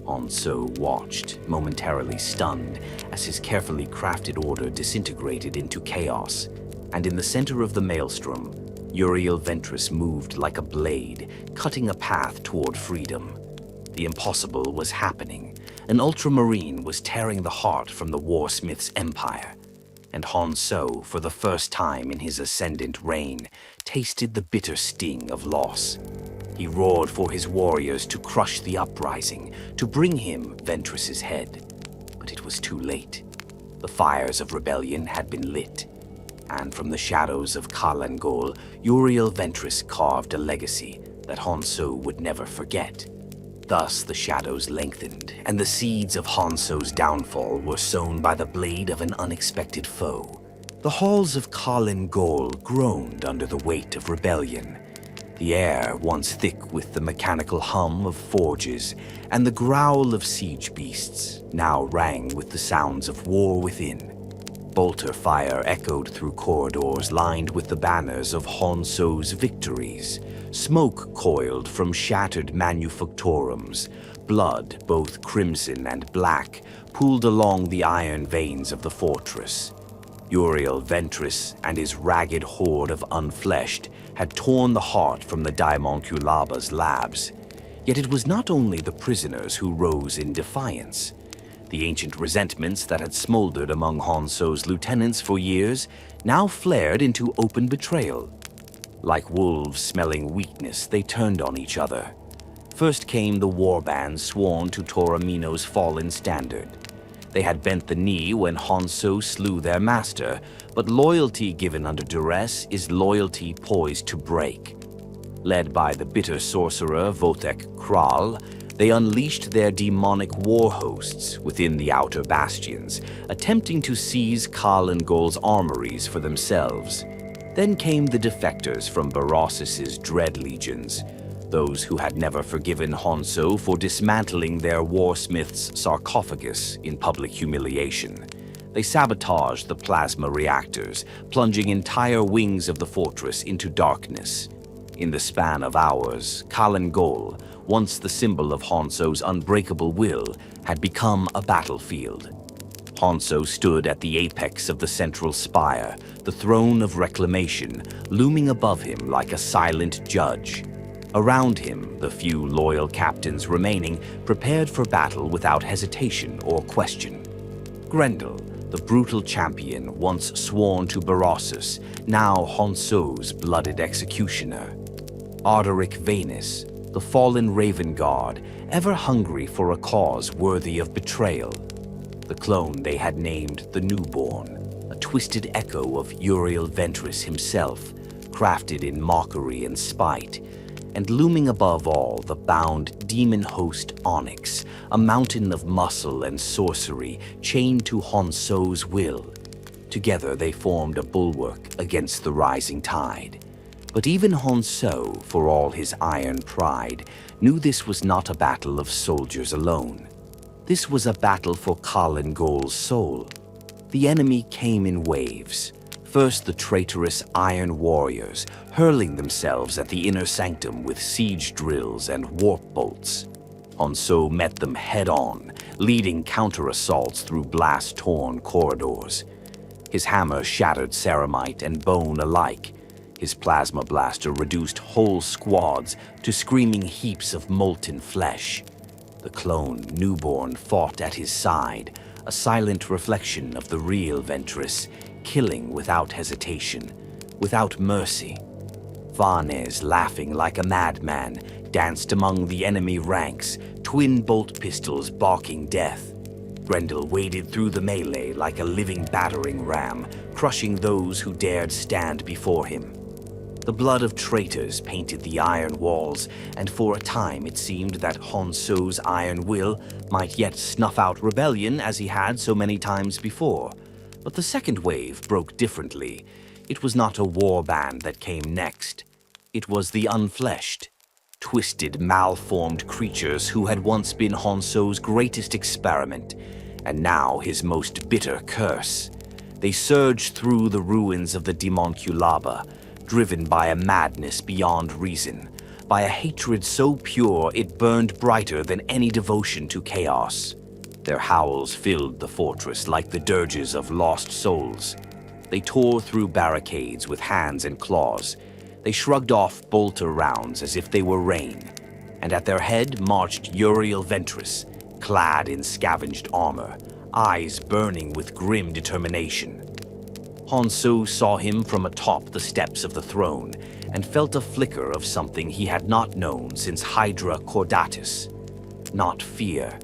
Honsou watched, momentarily stunned, as his carefully crafted order disintegrated into chaos. And in the center of the maelstrom, Uriel Ventress moved like a blade, cutting a path toward freedom. The impossible was happening. An ultramarine was tearing the heart from the Warsmith's empire. And Honsou, for the first time in his ascendant reign, tasted the bitter sting of loss. He roared for his warriors to crush the uprising, to bring him Ventress's head. But it was too late. The fires of rebellion had been lit. And from the shadows of Gol, Uriel Ventress carved a legacy that Honsou would never forget. Thus the shadows lengthened, and the seeds of Honsou's downfall were sown by the blade of an unexpected foe. The halls of Gol groaned under the weight of rebellion. The air, once thick with the mechanical hum of forges and the growl of siege beasts, now rang with the sounds of war within. Bolter fire echoed through corridors lined with the banners of Honsou's victories. Smoke coiled from shattered manufactorums. Blood, both crimson and black, pooled along the iron veins of the fortress. Uriel Ventress and his ragged horde of unfleshed had torn the heart from the daemonic labs. Yet it was not only the prisoners who rose in defiance. The ancient resentments that had smoldered among Honsou's lieutenants for years now flared into open betrayal. Like wolves smelling weakness, they turned on each other. First came the warbands sworn to Toramino's fallen standard. They had bent the knee when Honsou slew their master, but loyalty given under duress is loyalty poised to break. Led by the bitter sorcerer Votek Kral, they unleashed their demonic war hosts within the outer bastions, attempting to seize Gol's armories for themselves. Then came the defectors from Berossus's dread legions, those who had never forgiven Honsou for dismantling their Warsmith's sarcophagus in public humiliation. They sabotaged the plasma reactors, plunging entire wings of the fortress into darkness. In the span of hours, Gol, once the symbol of Honsou's unbreakable will, had become a battlefield. Honsou stood at the apex of the central spire, the throne of reclamation, looming above him like a silent judge. Around him, the few loyal captains remaining prepared for battle without hesitation or question. Grendel, the brutal champion once sworn to Berossus, now Honsou's blooded executioner. Arderic Venus, the fallen raven god, ever hungry for a cause worthy of betrayal. The clone they had named the Newborn, a twisted echo of Uriel Ventris himself, crafted in mockery and spite, and looming above all the bound demon host Onyx, a mountain of muscle and sorcery chained to Honsou's will. Together they formed a bulwark against the rising tide. But even Honsou, for all his iron pride, knew this was not a battle of soldiers alone. This was a battle for Kalin Gol's soul. The enemy came in waves. First the traitorous Iron Warriors, hurling themselves at the inner sanctum with siege drills and warp bolts. Honsou met them head-on, leading counter-assaults through blast-torn corridors. His hammer shattered ceramite and bone alike. His plasma blaster reduced whole squads to screaming heaps of molten flesh. The clone Newborn fought at his side, a silent reflection of the real Ventris, killing without hesitation, without mercy. Varnes, laughing like a madman, danced among the enemy ranks, twin bolt pistols barking death. Grendel waded through the melee like a living battering ram, crushing those who dared stand before him. The blood of traitors painted the iron walls, and for a time it seemed that Honsou's iron will might yet snuff out rebellion as he had so many times before. But the second wave broke differently. It was not a war band that came next. It was the unfleshed, twisted, malformed creatures who had once been Honsou's greatest experiment, and now his most bitter curse. They surged through the ruins of the Daemonculaba, driven by a madness beyond reason, by a hatred so pure it burned brighter than any devotion to chaos. Their howls filled the fortress like the dirges of lost souls. They tore through barricades with hands and claws. They shrugged off bolter rounds as if they were rain, and at their head marched Uriel Ventris, clad in scavenged armor, eyes burning with grim determination. Honsou saw him from atop the steps of the throne and felt a flicker of something he had not known since Hydra Cordatus. Not fear.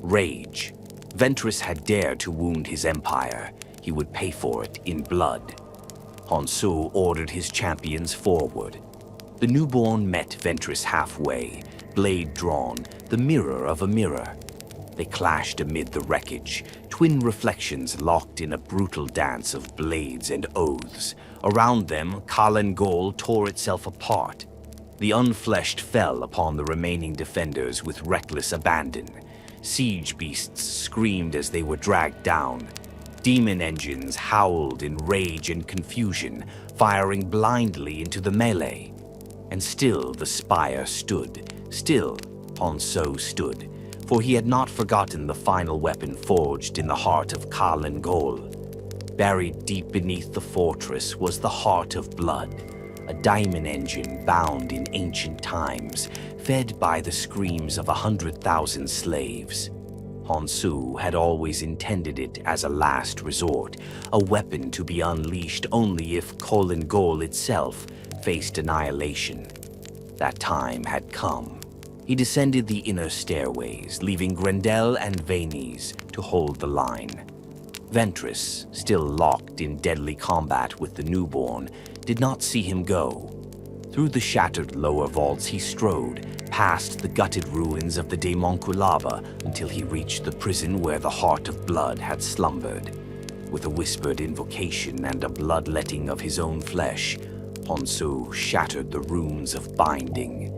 Rage. Ventris had dared to wound his empire. He would pay for it in blood. Honsou ordered his champions forward. The Newborn met Ventris halfway, blade drawn, the mirror of a mirror. They clashed amid the wreckage, twin reflections locked in a brutal dance of blades and oaths. Around them, Kalin Gol tore itself apart. The unfleshed fell upon the remaining defenders with reckless abandon. Siege beasts screamed as they were dragged down. Demon engines howled in rage and confusion, firing blindly into the melee. And still the spire stood. Still Honsou stood, for he had not forgotten the final weapon forged in the heart of Kalin Gol. Buried deep beneath the fortress was the heart of blood, a diamond engine bound in ancient times, fed by the screams of 100,000 slaves. Honsou had always intended it as a last resort, a weapon to be unleashed only if Kalin Gol itself faced annihilation. That time had come. He descended the inner stairways, leaving Grendel and Venus to hold the line. Ventris, still locked in deadly combat with the Newborn, did not see him go. Through the shattered lower vaults he strode, past the gutted ruins of the Daemonculaba until he reached the prison where the Heart of Blood had slumbered. With a whispered invocation and a bloodletting of his own flesh, Honsou shattered the runes of binding.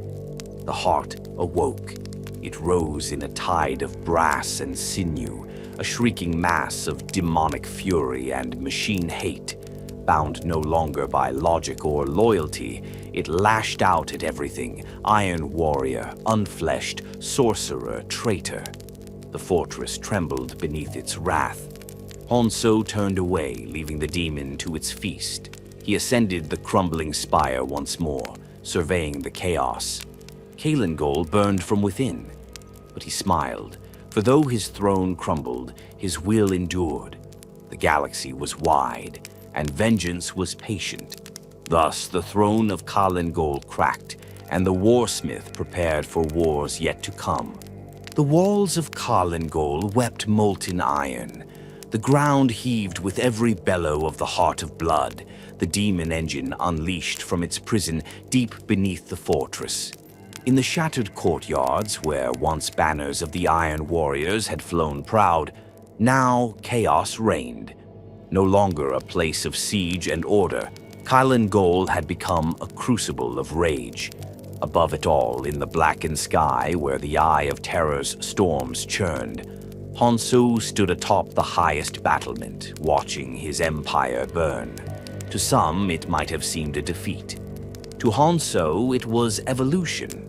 The heart awoke. It rose in a tide of brass and sinew, a shrieking mass of demonic fury and machine hate. Bound no longer by logic or loyalty, it lashed out at everything: Iron Warrior, unfleshed, sorcerer, traitor. The fortress trembled beneath its wrath. Honsou turned away, leaving the demon to its feast. He ascended the crumbling spire once more, surveying the chaos. Kalin Gol burned from within, but he smiled, for though his throne crumbled, his will endured. The galaxy was wide, and vengeance was patient. Thus, the throne of Kalengol cracked, and the Warsmith prepared for wars yet to come. The walls of Kalengol wept molten iron. The ground heaved with every bellow of the heart of blood, the demon engine unleashed from its prison deep beneath the fortress. In the shattered courtyards, where once banners of the Iron Warriors had flown proud, now chaos reigned. No longer a place of siege and order, Kalengol had become a crucible of rage. Above it all, in the blackened sky where the eye of terror's storms churned, Honsou stood atop the highest battlement, watching his empire burn. To some, it might have seemed a defeat. To Honsou, it was evolution.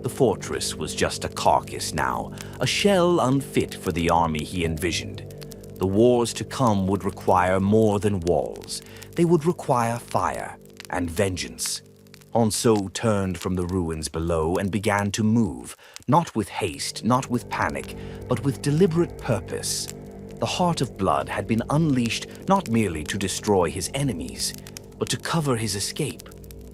The fortress was just a carcass now, a shell unfit for the army he envisioned. The wars to come would require more than walls. They would require fire and vengeance. Honsou turned from the ruins below and began to move, not with haste, not with panic, but with deliberate purpose. The heart of blood had been unleashed not merely to destroy his enemies, but to cover his escape.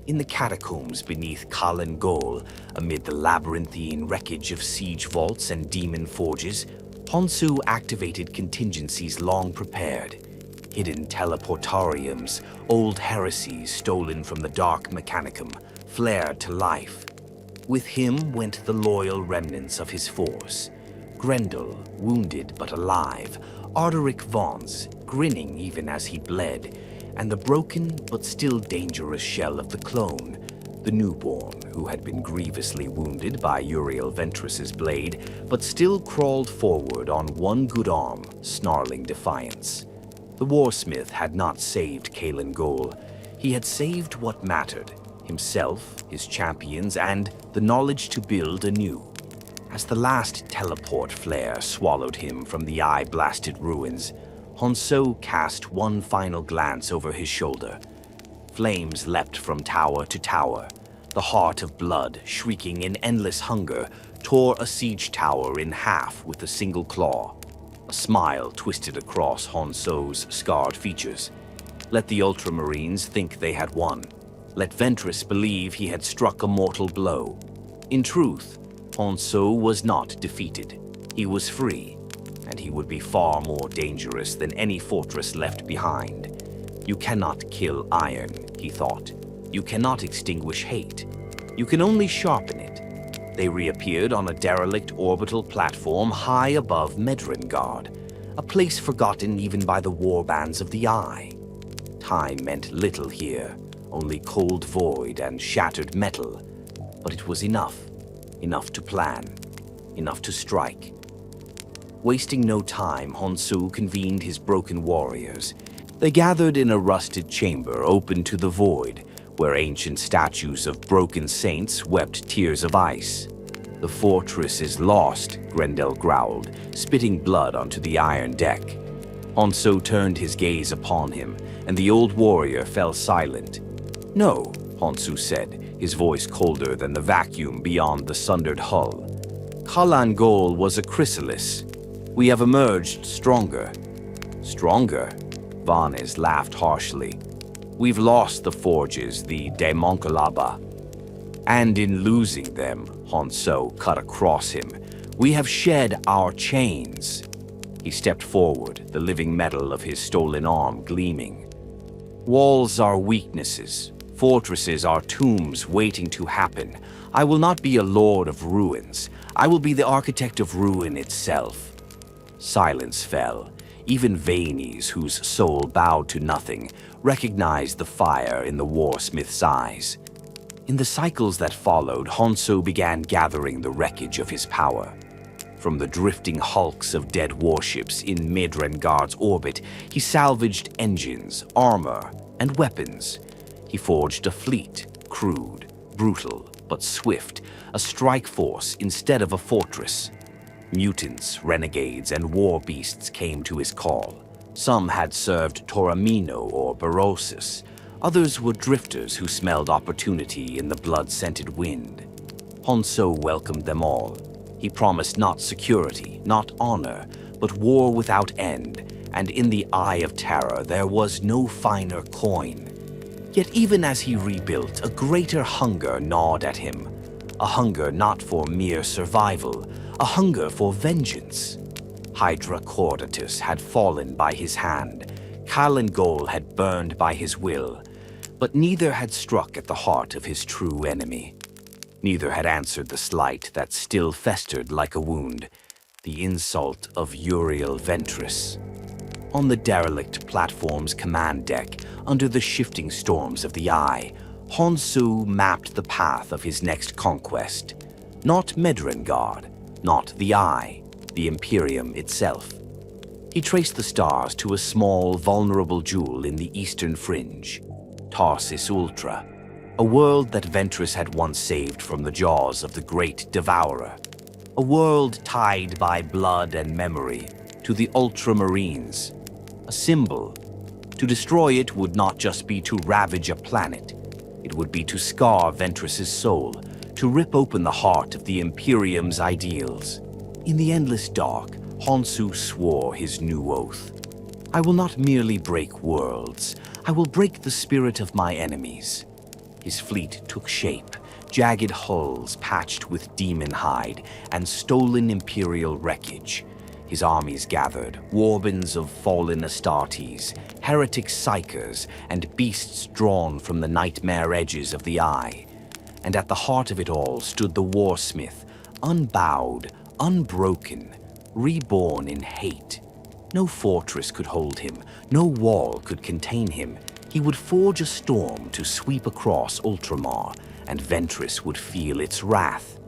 In the catacombs beneath Kalengol, amid the labyrinthine wreckage of siege vaults and demon forges, Honsou activated contingencies long prepared. Hidden teleportariums, old heresies stolen from the dark mechanicum, flared to life. With him went the loyal remnants of his force. Grendel, wounded but alive, Arderic Vons, grinning even as he bled, and the broken but still dangerous shell of the clone, the newborn who had been grievously wounded by Uriel Ventress's blade, but still crawled forward on one good arm, snarling defiance. The Warsmith had not saved Kalengol. He had saved what mattered, himself, his champions, and the knowledge to build anew. As the last teleport flare swallowed him from the eye-blasted ruins, Honsou cast one final glance over his shoulder. Flames leapt from tower to tower. The heart of blood, shrieking in endless hunger, tore a siege tower in half with a single claw. A smile twisted across Honsou's scarred features. Let the Ultramarines think they had won. Let Ventress believe he had struck a mortal blow. In truth, Honsou was not defeated. He was free, and he would be far more dangerous than any fortress left behind. You cannot kill iron, he thought. You cannot extinguish hate. You can only sharpen it. They reappeared on a derelict orbital platform high above Medrengard, a place forgotten even by the warbands of the Eye. Time meant little here, only cold void and shattered metal. But it was enough to plan, enough to strike. Wasting no time, Honsou convened his broken warriors. They gathered in a rusted chamber open to the void, where ancient statues of broken saints wept tears of ice. The fortress is lost, Grendel growled, spitting blood onto the iron deck. Honsou turned his gaze upon him, and the old warrior fell silent. No, Honsou said, his voice colder than the vacuum beyond the sundered hull. Kalengol was a chrysalis. We have emerged stronger. Stronger? Vanes laughed harshly. We've lost the forges, the daemonic. And in losing them, Honsou cut across him, we have shed our chains. He stepped forward, the living metal of his stolen arm gleaming. Walls are weaknesses. Fortresses are tombs waiting to happen. I will not be a lord of ruins. I will be the architect of ruin itself. Silence fell. Even Vanes, whose soul bowed to nothing, recognized the fire in the Warsmith's eyes. In the cycles that followed, Honsou began gathering the wreckage of his power. From the drifting hulks of dead warships in Medrengard's orbit, he salvaged engines, armor, and weapons. He forged a fleet, crude, brutal, but swift, a strike force instead of a fortress. Mutants, renegades, and war beasts came to his call. Some had served Toramino or Barosis. Others were drifters who smelled opportunity in the blood-scented wind. Honsou welcomed them all. He promised not security, not honor, but war without end, and in the Eye of Terror there was no finer coin. Yet even as he rebuilt, a greater hunger gnawed at him. A hunger not for mere survival, a hunger for vengeance. Hydra Cordatus had fallen by his hand, Kalangol had burned by his will, but neither had struck at the heart of his true enemy. Neither had answered the slight that still festered like a wound, the insult of Uriel Ventress. On the derelict platform's command deck, under the shifting storms of the Eye, Honsou mapped the path of his next conquest. Not Medrengard, not the Eye, the Imperium itself. He traced the stars to a small, vulnerable jewel in the eastern fringe, Tarsis Ultra, a world that Ventress had once saved from the jaws of the great Devourer. A world tied by blood and memory to the Ultramarines. A symbol. To destroy it would not just be to ravage a planet. It would be to scar Ventress's soul, to rip open the heart of the Imperium's ideals. In the endless dark, Honsou swore his new oath. I will not merely break worlds. I will break the spirit of my enemies. His fleet took shape, jagged hulls patched with demon hide and stolen Imperial wreckage. His armies gathered, warbands of fallen Astartes, heretic psychers, and beasts drawn from the nightmare edges of the Eye. And at the heart of it all stood the Warsmith, unbowed, unbroken, reborn in hate. No fortress could hold him, no wall could contain him. He would forge a storm to sweep across Ultramar, and Ventress would feel its wrath.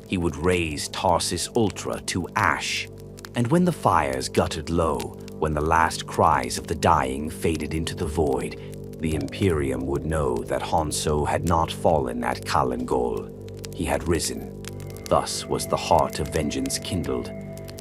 He would raise Tarsis Ultra to ash. And when the fires guttered low, when the last cries of the dying faded into the void, the Imperium would know that Honsou had not fallen at Kalangol. He had risen. Thus was the heart of vengeance kindled,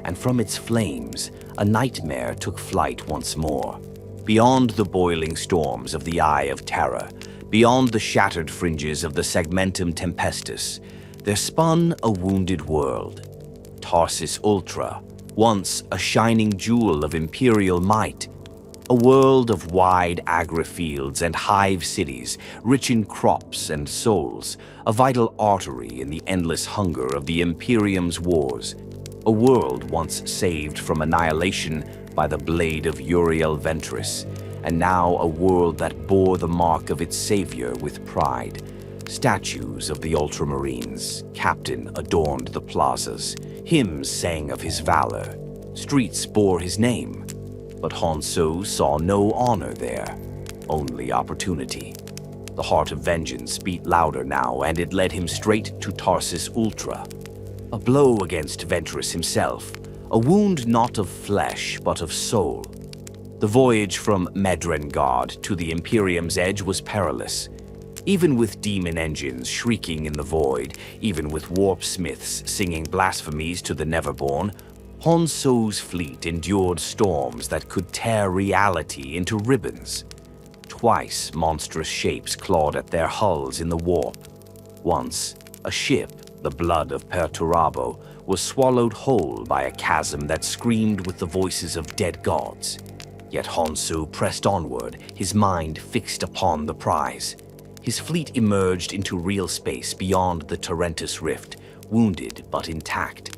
and from its flames, a nightmare took flight once more. Beyond the boiling storms of the Eye of Terror, beyond the shattered fringes of the Segmentum Tempestus, there spun a wounded world. Tarsis Ultra, once a shining jewel of imperial might, a world of wide agri-fields and hive cities, rich in crops and souls, a vital artery in the endless hunger of the Imperium's wars, a world once saved from annihilation by the blade of Uriel Ventress, and now a world that bore the mark of its savior with pride. Statues of the Ultramarines, captain adorned the plazas, hymns sang of his valor, streets bore his name. But Honsou saw no honor there, only opportunity. The heart of vengeance beat louder now, and it led him straight to Tarsis Ultra. A blow against Ventress himself, a wound not of flesh but of soul. The voyage from Medrengard to the Imperium's edge was perilous. Even with demon engines shrieking in the void, even with warpsmiths singing blasphemies to the Neverborn, Honsou's fleet endured storms that could tear reality into ribbons. Twice, monstrous shapes clawed at their hulls in the warp. Once, a ship, the blood of Perturabo, was swallowed whole by a chasm that screamed with the voices of dead gods. Yet Honsou pressed onward, his mind fixed upon the prize. His fleet emerged into real space beyond the Torrentus Rift, wounded but intact.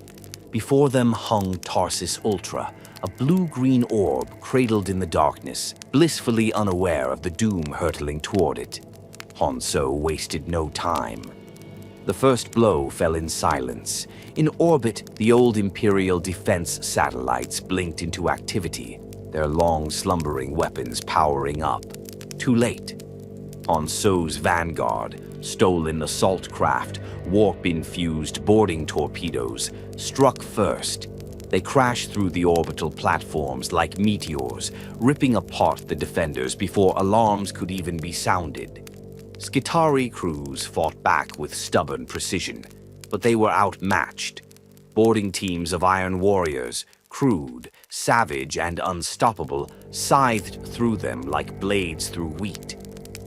Before them hung Tarsis Ultra, a blue-green orb cradled in the darkness, blissfully unaware of the doom hurtling toward it. Honsou wasted no time. The first blow fell in silence. In orbit, the old Imperial defense satellites blinked into activity, their long slumbering weapons powering up. Too late. Honsou's vanguard, stolen assault craft, warp-infused boarding torpedoes, struck first. They crashed through the orbital platforms like meteors, ripping apart the defenders before alarms could even be sounded. Skitarii crews fought back with stubborn precision, but they were outmatched. Boarding teams of iron warriors, crude, savage, and unstoppable, scythed through them like blades through wheat.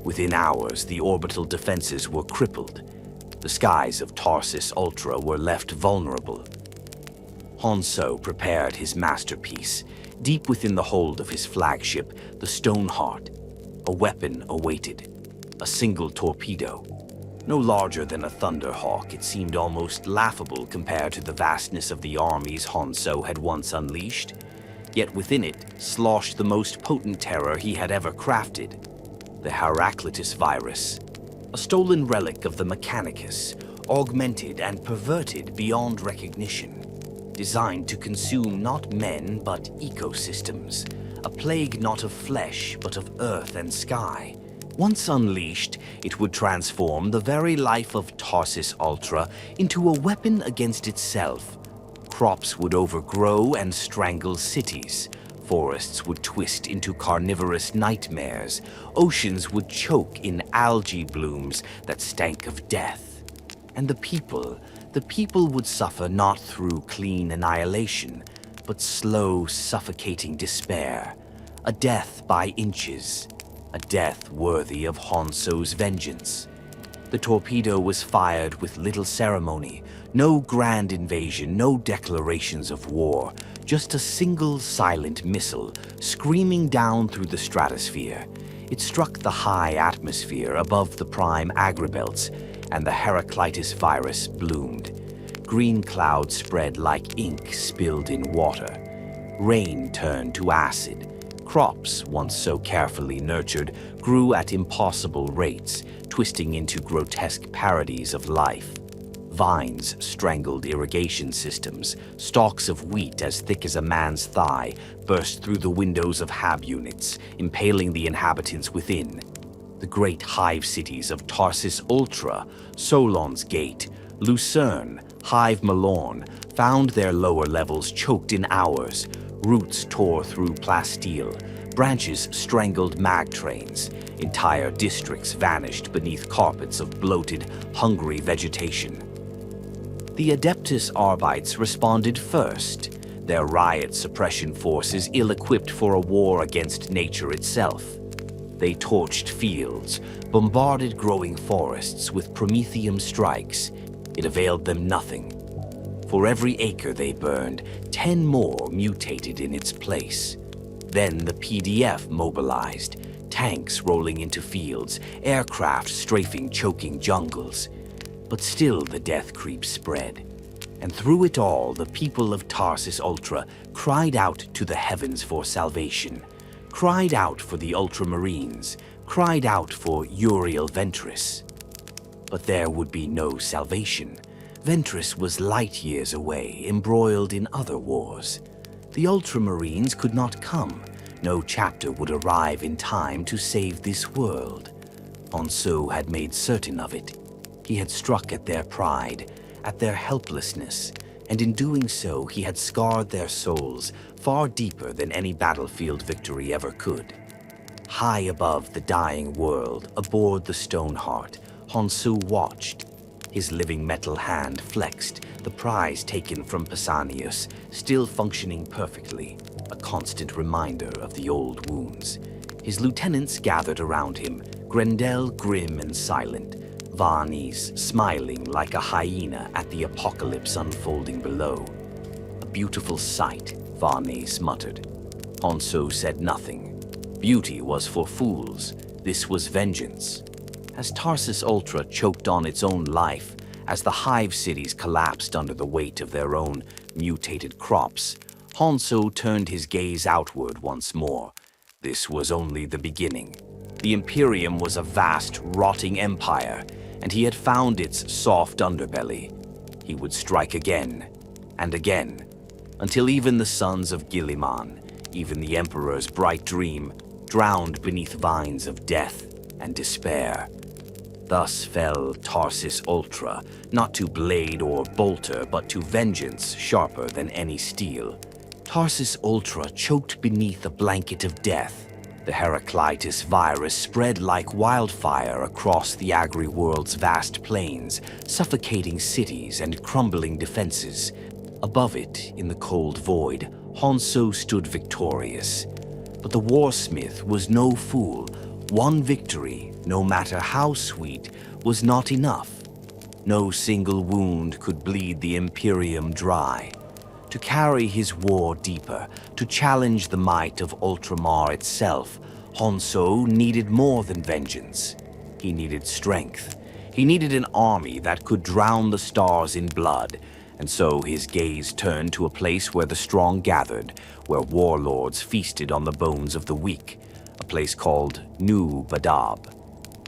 Within hours, the orbital defenses were crippled. The skies of Tarsis Ultra were left vulnerable. Honsou prepared his masterpiece, Deep within the hold of his flagship, the Stoneheart, a weapon awaited. A single torpedo. No larger than a thunderhawk, it seemed almost laughable compared to the vastness of the armies Honsou had once unleashed. Yet within it sloshed the most potent terror he had ever crafted. The Heraclitus virus. A stolen relic of the Mechanicus, augmented and perverted beyond recognition. Designed to consume not men, but ecosystems. A plague not of flesh, but of earth and sky. Once unleashed, it would transform the very life of Tarsus Ultra into a weapon against itself. Crops would overgrow and strangle cities. Forests would twist into carnivorous nightmares. Oceans would choke in algae blooms that stank of death. And the people would suffer not through clean annihilation, but slow, suffocating despair. A death by inches. A death worthy of Honsou's vengeance. The torpedo was fired with little ceremony. No grand invasion, no declarations of war. Just a single silent missile, screaming down through the stratosphere. It struck the high atmosphere above the prime agribelts, and the Heraclitus virus bloomed. Green clouds spread like ink spilled in water. Rain turned to acid. Crops, once so carefully nurtured, grew at impossible rates, twisting into grotesque parodies of life. Vines strangled irrigation systems. Stalks of wheat as thick as a man's thigh burst through the windows of hab units, impaling the inhabitants within. The great hive cities of Tarsus Ultra, Solon's Gate, Lucerne, Hive Malorne found their lower levels choked in hours. Roots tore through plasteel, branches strangled mag trains. Entire districts vanished beneath carpets of bloated, hungry vegetation. The Adeptus Arbites responded first, their riot suppression forces ill-equipped for a war against nature itself. They torched fields, bombarded growing forests with promethium strikes. It availed them nothing. For every acre they burned, 10 more mutated in its place. Then the PDF mobilized, tanks rolling into fields, aircraft strafing choking jungles. But still the death creep spread. And through it all, the people of Tarsus Ultra cried out to the heavens for salvation, cried out for the Ultramarines, cried out for Uriel Ventris. But there would be no salvation. Ventris was light years away, embroiled in other wars. The Ultramarines could not come. No chapter would arrive in time to save this world. Honsou had made certain of it. He had struck at their pride, at their helplessness, and in doing so he had scarred their souls far deeper than any battlefield victory ever could. High above the dying world, aboard the Stoneheart, Honsou watched. His living metal hand flexed, the prize taken from Pausanias, still functioning perfectly, a constant reminder of the old wounds. His lieutenants gathered around him, Grendel grim and silent, Varnes smiling like a hyena at the apocalypse unfolding below. A beautiful sight, Varnes muttered. Honsou said nothing. Beauty was for fools. This was vengeance. As Tarsus Ultra choked on its own life, as the hive cities collapsed under the weight of their own mutated crops, Honsou turned his gaze outward once more. This was only the beginning. The Imperium was a vast, rotting empire, and he had found its soft underbelly. He would strike again, and again, until even the sons of Guilliman, even the Emperor's bright dream, drowned beneath vines of death and despair. Thus fell Tarsus Ultra, not to blade or bolter, but to vengeance sharper than any steel. Tarsus Ultra choked beneath a blanket of death. The Heraclitus virus spread like wildfire across the agri-world's vast plains, suffocating cities and crumbling defenses. Above it, in the cold void, Honsou stood victorious. But the Warsmith was no fool. One victory, no matter how sweet, was not enough. No single wound could bleed the Imperium dry. To carry his war deeper, to challenge the might of Ultramar itself, Honsou needed more than vengeance. He needed strength. He needed an army that could drown the stars in blood, and so his gaze turned to a place where the strong gathered, where warlords feasted on the bones of the weak, a place called New Badab.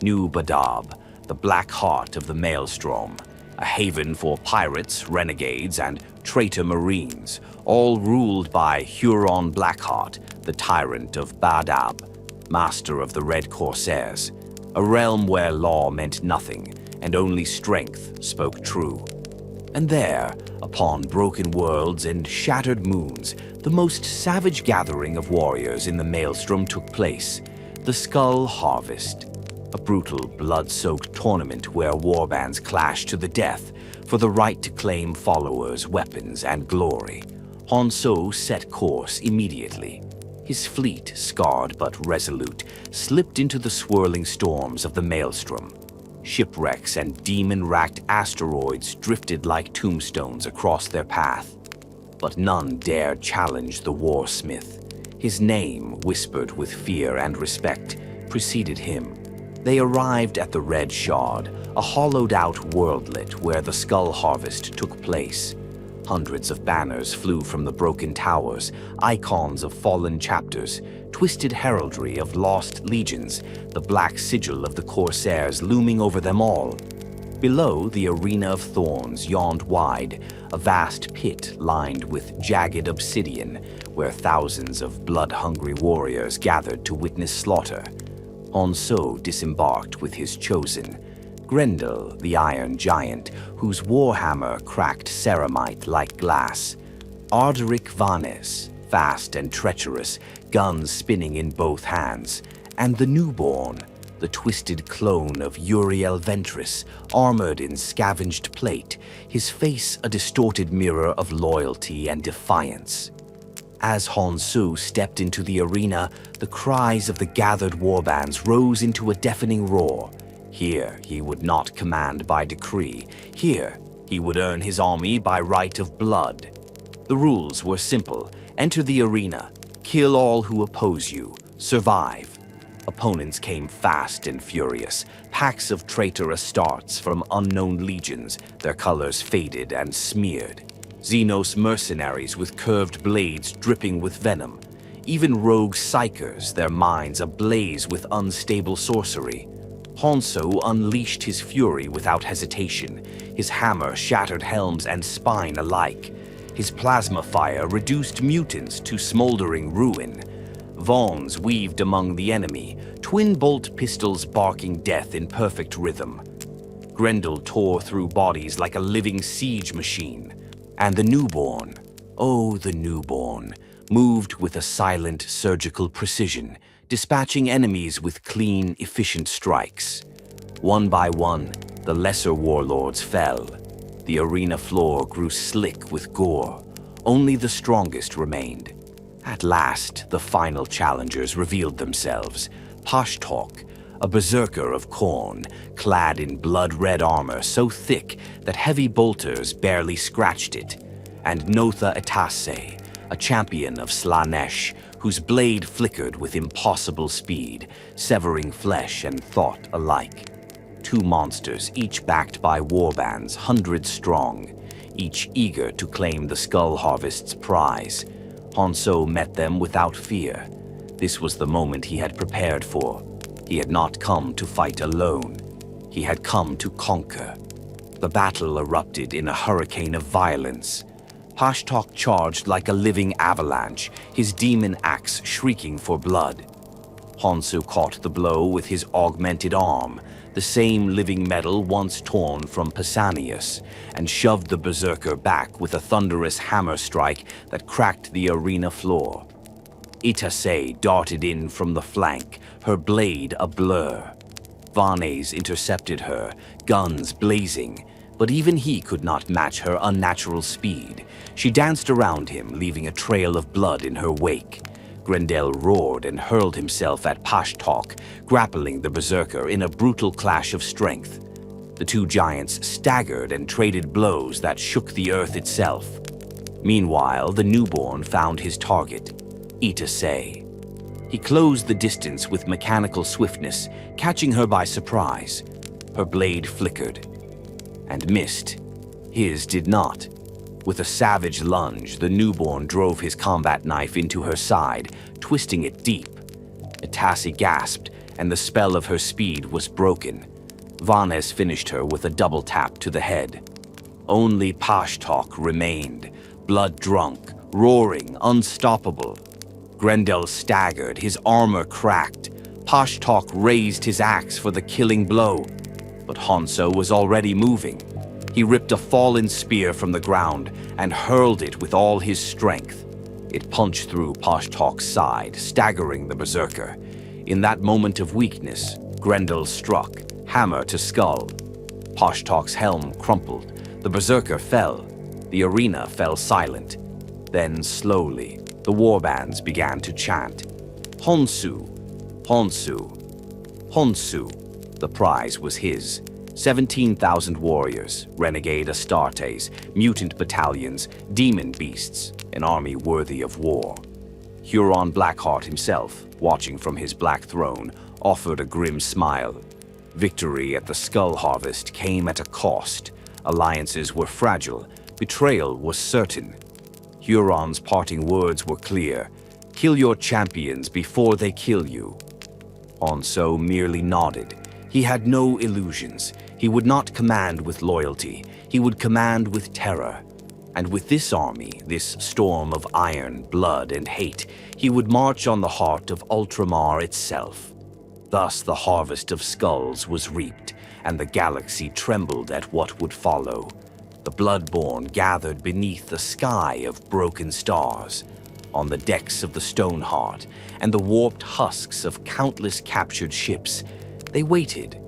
New Badab, the black heart of the Maelstrom, a haven for pirates, renegades, and traitor marines, all ruled by Huron Blackheart, the tyrant of Badab, master of the Red Corsairs, a realm where law meant nothing and only strength spoke true. And there, upon broken worlds and shattered moons, the most savage gathering of warriors in the Maelstrom took place, the Skull Harvest, a brutal, blood-soaked tournament where warbands clashed to the death for the right to claim followers, weapons, and glory. Honsou set course immediately. His fleet, scarred but resolute, slipped into the swirling storms of the Maelstrom. Shipwrecks and demon-racked asteroids drifted like tombstones across their path. But none dared challenge the Warsmith. His name, whispered with fear and respect, preceded him. They arrived at the Red Shard, a hollowed-out worldlet where the Skull Harvest took place. Hundreds of banners flew from the broken towers, icons of fallen chapters, twisted heraldry of lost legions, the black sigil of the Corsairs looming over them all. Below, the Arena of Thorns yawned wide, a vast pit lined with jagged obsidian, where thousands of blood-hungry warriors gathered to witness slaughter. Honsou disembarked with his chosen, Grendel, the Iron Giant, whose warhammer cracked ceramite like glass, Arderic Vanes, fast and treacherous, guns spinning in both hands, and the Newborn, the twisted clone of Uriel Ventris, armored in scavenged plate, his face a distorted mirror of loyalty and defiance. As Honsou stepped into the arena, the cries of the gathered warbands rose into a deafening roar. Here he would not command by decree. Here he would earn his army by right of blood. The rules were simple. Enter the arena, kill all who oppose you, survive. Opponents came fast and furious, packs of traitor Astartes from unknown legions, their colors faded and smeared. Xenos mercenaries with curved blades dripping with venom. Even rogue psychers, their minds ablaze with unstable sorcery. Honsou unleashed his fury without hesitation. His hammer shattered helms and spine alike. His plasma fire reduced mutants to smoldering ruin. Vaughns weaved among the enemy, twin bolt pistols barking death in perfect rhythm. Grendel tore through bodies like a living siege machine. And the Newborn, oh the Newborn, moved with a silent surgical precision, dispatching enemies with clean, efficient strikes. One by one, the lesser warlords fell. The arena floor grew slick with gore. Only the strongest remained. At last, the final challengers revealed themselves. Pashtok, a berserker of Khorne, clad in blood-red armor so thick that heavy bolters barely scratched it, and Notha Etase, a champion of Slanesh, whose blade flickered with impossible speed, severing flesh and thought alike. Two monsters, each backed by warbands, hundreds strong, each eager to claim the Skull Harvest's prize. Honsou met them without fear. This was the moment he had prepared for. He had not come to fight alone. He had come to conquer. The battle erupted in a hurricane of violence. Pashtok charged like a living avalanche, his demon axe shrieking for blood. Honsou caught the blow with his augmented arm, the same living metal once torn from Pausanias, and shoved the berserker back with a thunderous hammer strike that cracked the arena floor. Etase darted in from the flank, her blade a blur. Vanes intercepted her, guns blazing, but even he could not match her unnatural speed. She danced around him, leaving a trail of blood in her wake. Grendel roared and hurled himself at Pashtok, grappling the berserker in a brutal clash of strength. The two giants staggered and traded blows that shook the earth itself. Meanwhile, the newborn found his target, Itasei. He closed the distance with mechanical swiftness, catching her by surprise. Her blade flickered and missed. His did not. With a savage lunge, the newborn drove his combat knife into her side, twisting it deep. Itasei gasped, and the spell of her speed was broken. Vannes finished her with a double tap to the head. Only Pashtok remained, blood-drunk, roaring, unstoppable. Grendel staggered, his armor cracked. Pashtok raised his axe for the killing blow, but Honsou was already moving. He ripped a fallen spear from the ground and hurled it with all his strength. It punched through Pashtok's side, staggering the berserker. In that moment of weakness, Grendel struck, hammer to skull. Pashtok's helm crumpled. The berserker fell. The arena fell silent. Then, slowly, the warbands began to chant. Honsou, Honsou, Honsou. The prize was his. 17,000 warriors, renegade Astartes, mutant battalions, demon beasts, an army worthy of war. Huron Blackheart himself, watching from his black throne, offered a grim smile. Victory at the Skull Harvest came at a cost. Alliances were fragile. Betrayal was certain. Huron's parting words were clear. Kill your champions before they kill you. Honsou merely nodded. He had no illusions. He would not command with loyalty. He would command with terror. And with this army, this storm of iron, blood, and hate, he would march on the heart of Ultramar itself. Thus the harvest of skulls was reaped, and the galaxy trembled at what would follow. The Bloodborne gathered beneath the sky of broken stars, on the decks of the Stoneheart, and the warped husks of countless captured ships. They waited.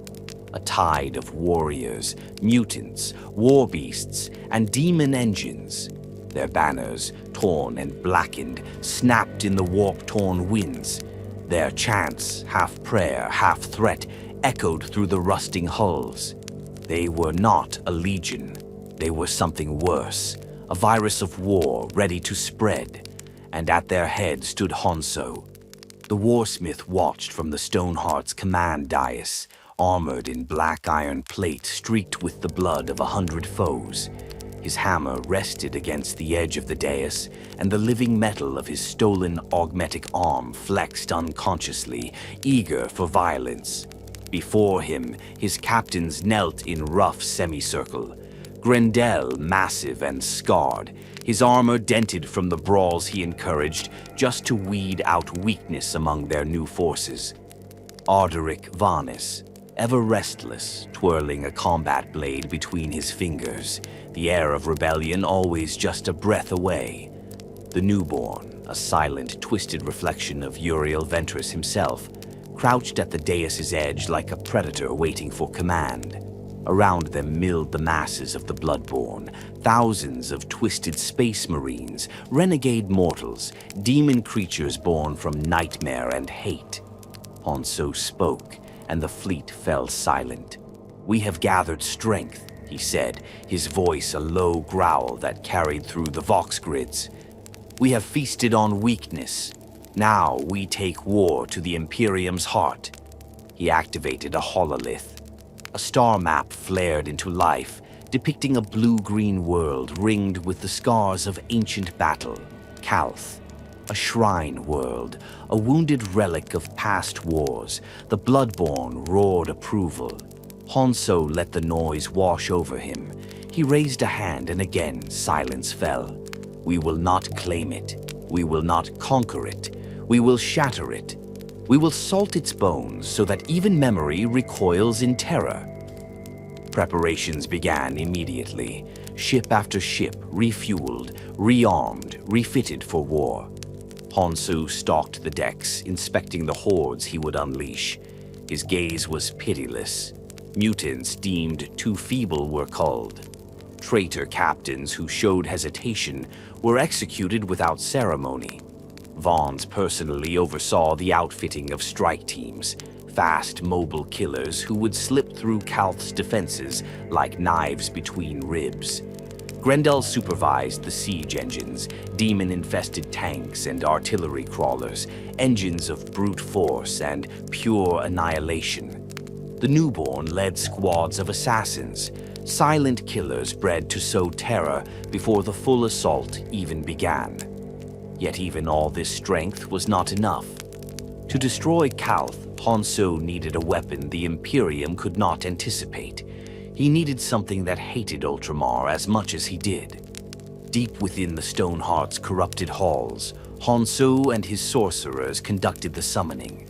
A tide of warriors, mutants, war beasts, and demon engines. Their banners, torn and blackened, snapped in the warp-torn winds. Their chants, half prayer, half threat, echoed through the rusting hulls. They were not a legion. They were something worse, a virus of war ready to spread. And at their head stood Honsou. The Warsmith watched from the Stoneheart's command dais, armored in black iron plate streaked with the blood of 100 foes. His hammer rested against the edge of the dais, and the living metal of his stolen augmetic arm flexed unconsciously, eager for violence. Before him, his captains knelt in rough semicircle. Grendel, massive and scarred, his armor dented from the brawls he encouraged just to weed out weakness among their new forces. Arderic Vannes, ever restless, twirling a combat blade between his fingers, the air of rebellion always just a breath away. The newborn, a silent, twisted reflection of Uriel Ventress himself, crouched at the dais's edge like a predator waiting for command. Around them milled the masses of the Bloodborne, thousands of twisted space marines, renegade mortals, demon creatures born from nightmare and hate. Honsou spoke, and the fleet fell silent. "We have gathered strength," he said, his voice a low growl that carried through the vox grids. "We have feasted on weakness. Now we take war to the Imperium's heart." He activated a hololith. A star map flared into life, depicting a blue-green world ringed with the scars of ancient battle. Calth, a shrine world, a wounded relic of past wars. The Bloodborne roared approval. Honsou let the noise wash over him. He raised a hand and again silence fell. "We will not claim it. We will not conquer it. We will shatter it. We will salt its bones so that even memory recoils in terror." Preparations began immediately. Ship after ship refueled, rearmed, refitted for war. Honsou stalked the decks, inspecting the hordes he would unleash. His gaze was pitiless. Mutants deemed too feeble were culled. Traitor captains who showed hesitation were executed without ceremony. Vons personally oversaw the outfitting of strike teams, fast, mobile killers who would slip through Calth's defenses like knives between ribs. Grendel supervised the siege engines, demon-infested tanks and artillery crawlers, engines of brute force and pure annihilation. The newborn led squads of assassins, silent killers bred to sow terror before the full assault even began. Yet even all this strength was not enough. To destroy Calth, Honsou needed a weapon the Imperium could not anticipate. He needed something that hated Ultramar as much as he did. Deep within the Stoneheart's corrupted halls, Honsou and his sorcerers conducted the summoning.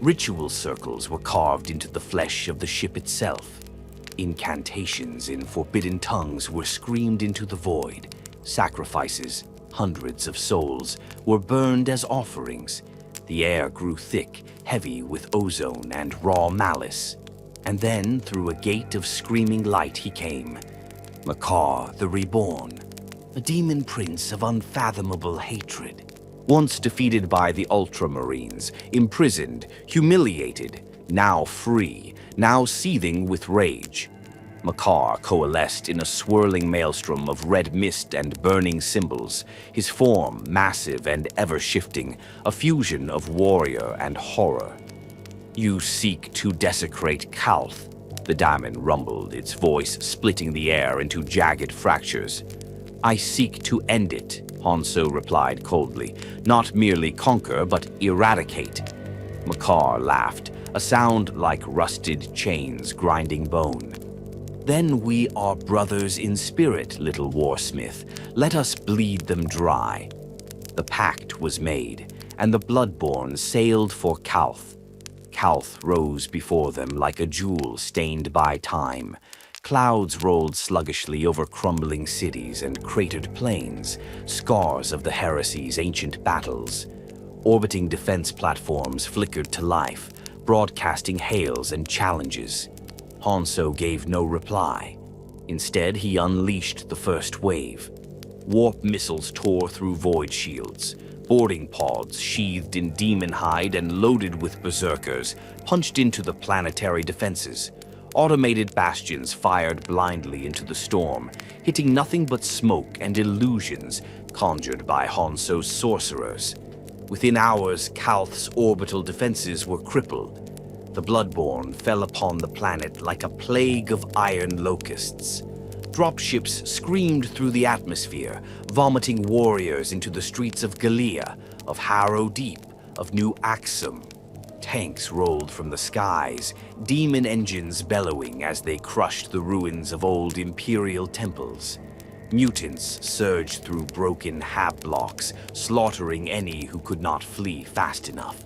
Ritual circles were carved into the flesh of the ship itself. Incantations in forbidden tongues were screamed into the void. Sacrifices, hundreds of souls, were burned as offerings. The air grew thick, heavy with ozone and raw malice. And then, through a gate of screaming light he came. Makar the Reborn, a demon prince of unfathomable hatred. Once defeated by the Ultramarines, imprisoned, humiliated, now free, now seething with rage. Makar coalesced in a swirling maelstrom of red mist and burning symbols, his form massive and ever-shifting, a fusion of warrior and horror. "You seek to desecrate Calth," the daemon rumbled, its voice splitting the air into jagged fractures. "I seek to end it," Honsou replied coldly. "Not merely conquer, but eradicate." Makar laughed, a sound like rusted chains grinding bone. "Then we are brothers in spirit, little Warsmith. Let us bleed them dry." The pact was made, and the Bloodborne sailed for Calth. Calth rose before them like a jewel stained by time. Clouds rolled sluggishly over crumbling cities and cratered plains, scars of the heresy's ancient battles. Orbiting defense platforms flickered to life, broadcasting hails and challenges. Honsou gave no reply. Instead, he unleashed the first wave. Warp missiles tore through void shields. Boarding pods, sheathed in demon hide and loaded with berserkers, punched into the planetary defenses. Automated bastions fired blindly into the storm, hitting nothing but smoke and illusions conjured by Honsou's sorcerers. Within hours, Calth's orbital defenses were crippled. The Bloodborne fell upon the planet like a plague of iron locusts. Dropships screamed through the atmosphere, vomiting warriors into the streets of Galea, of Harrow Deep, of New Axum. Tanks rolled from the skies, demon engines bellowing as they crushed the ruins of old Imperial temples. Mutants surged through broken hab blocks, slaughtering any who could not flee fast enough.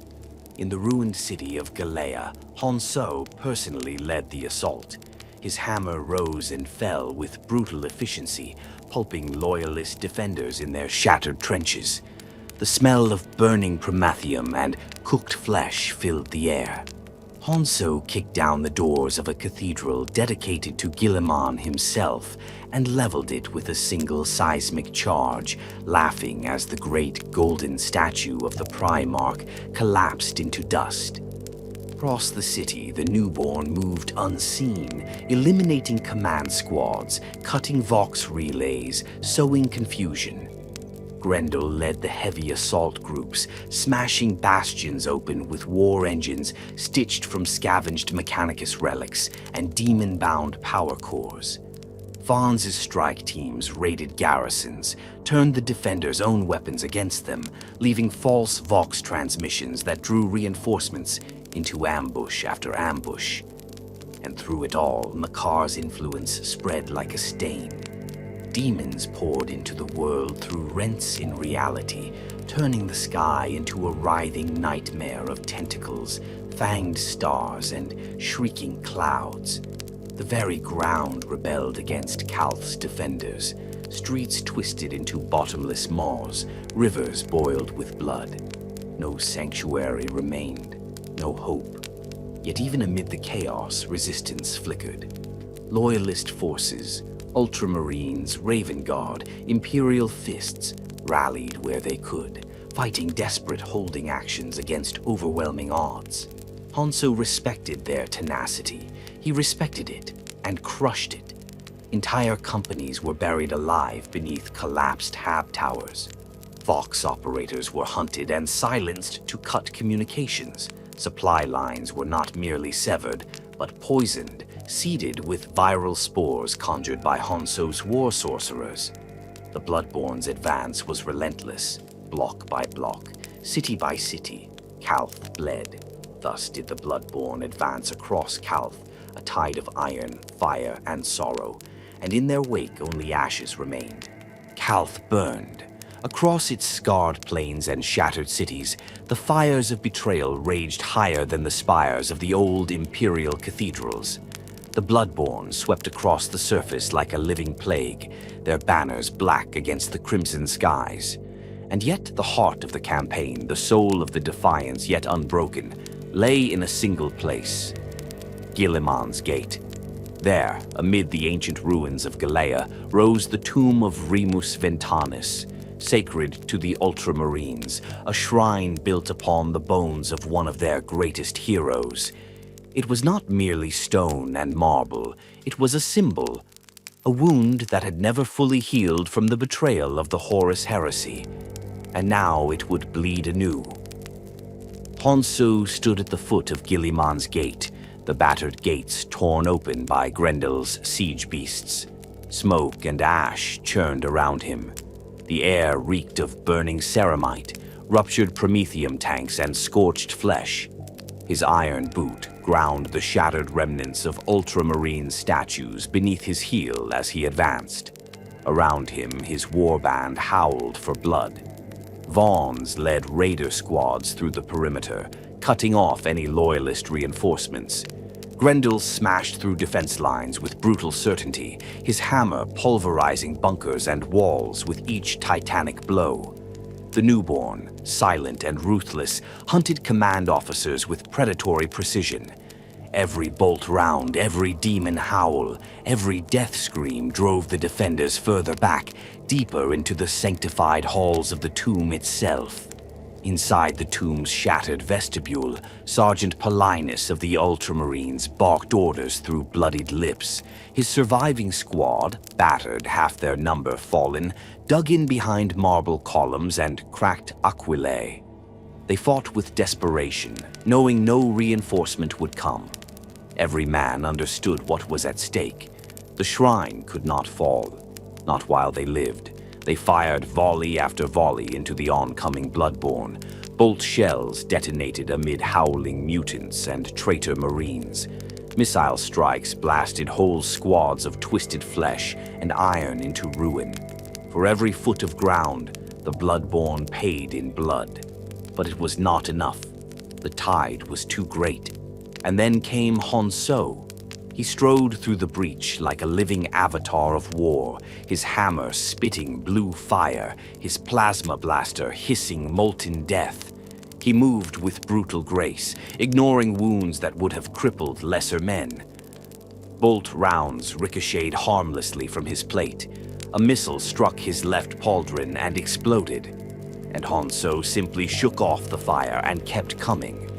In the ruined city of Galea, Honsou personally led the assault. His hammer rose and fell with brutal efficiency, pulping loyalist defenders in their shattered trenches. The smell of burning promethium and cooked flesh filled the air. Honsou kicked down the doors of a cathedral dedicated to Guilliman himself and leveled it with a single seismic charge, laughing as the great golden statue of the Primarch collapsed into dust. Across the city, the newborn moved unseen, eliminating command squads, cutting Vox relays, sowing confusion. Grendel led the heavy assault groups, smashing bastions open with war engines stitched from scavenged Mechanicus relics and demon-bound power cores. Vaughn's strike teams raided garrisons, turned the defenders' own weapons against them, leaving false Vox transmissions that drew reinforcements into ambush after ambush. And through it all, Makar's influence spread like a stain. Demons poured into the world through rents in reality, turning the sky into a writhing nightmare of tentacles, fanged stars, and shrieking clouds. The very ground rebelled against Calth's defenders. Streets twisted into bottomless maws, rivers boiled with blood. No sanctuary remained, no hope. Yet even amid the chaos, resistance flickered. Loyalist forces, Ultramarines, Raven Guard, Imperial Fists rallied where they could, fighting desperate holding actions against overwhelming odds. Honsou respected their tenacity. He respected it and crushed it. Entire companies were buried alive beneath collapsed hab towers. Vox operators were hunted and silenced to cut communications. Supply lines were not merely severed, but poisoned, seeded with viral spores conjured by Honsou's war sorcerers. The Bloodborne's advance was relentless, block by block, city by city. Calth bled. Thus did the Bloodborne advance across Calth, a tide of iron, fire, and sorrow, and in their wake only ashes remained. Calth burned. Across its scarred plains and shattered cities, the fires of betrayal raged higher than the spires of the old imperial cathedrals. The Bloodborne swept across the surface like a living plague, their banners black against the crimson skies. And yet the heart of the campaign, the soul of the defiance yet unbroken, lay in a single place: Guilliman's Gate. There, amid the ancient ruins of Galea, rose the tomb of Remus Ventanus, sacred to the Ultramarines, a shrine built upon the bones of one of their greatest heroes. It was not merely stone and marble, it was a symbol, a wound that had never fully healed from the betrayal of the Horus heresy, and now it would bleed anew. Honsou stood at the foot of Guilliman's Gate, the battered gates torn open by Grendel's siege beasts. Smoke and ash churned around him. The air reeked of burning ceramite, ruptured promethium tanks, and scorched flesh. His iron boot ground the shattered remnants of ultramarine statues beneath his heel as he advanced. Around him, his warband howled for blood. Vaughns led raider squads through the perimeter, cutting off any loyalist reinforcements. Grendel smashed through defense lines with brutal certainty, his hammer pulverizing bunkers and walls with each titanic blow. The newborn, silent and ruthless, hunted command officers with predatory precision. Every bolt round, every demon howl, every death scream drove the defenders further back, deeper into the sanctified halls of the tomb itself. Inside the tomb's shattered vestibule, Sergeant Paulinus of the Ultramarines barked orders through bloodied lips. His surviving squad, battered, half their number fallen, dug in behind marble columns and cracked aquilae. They fought with desperation, knowing no reinforcement would come. Every man understood what was at stake. The shrine could not fall, not while they lived. They fired volley after volley into the oncoming Bloodborne. Bolt shells detonated amid howling mutants and traitor marines. Missile strikes blasted whole squads of twisted flesh and iron into ruin. For every foot of ground, the Bloodborne paid in blood. But it was not enough. The tide was too great. And then came Honsou. He strode through the breach like a living avatar of war, his hammer spitting blue fire, his plasma blaster hissing molten death. He moved with brutal grace, ignoring wounds that would have crippled lesser men. Bolt rounds ricocheted harmlessly from his plate. A missile struck his left pauldron and exploded. And Honsou simply shook off the fire and kept coming.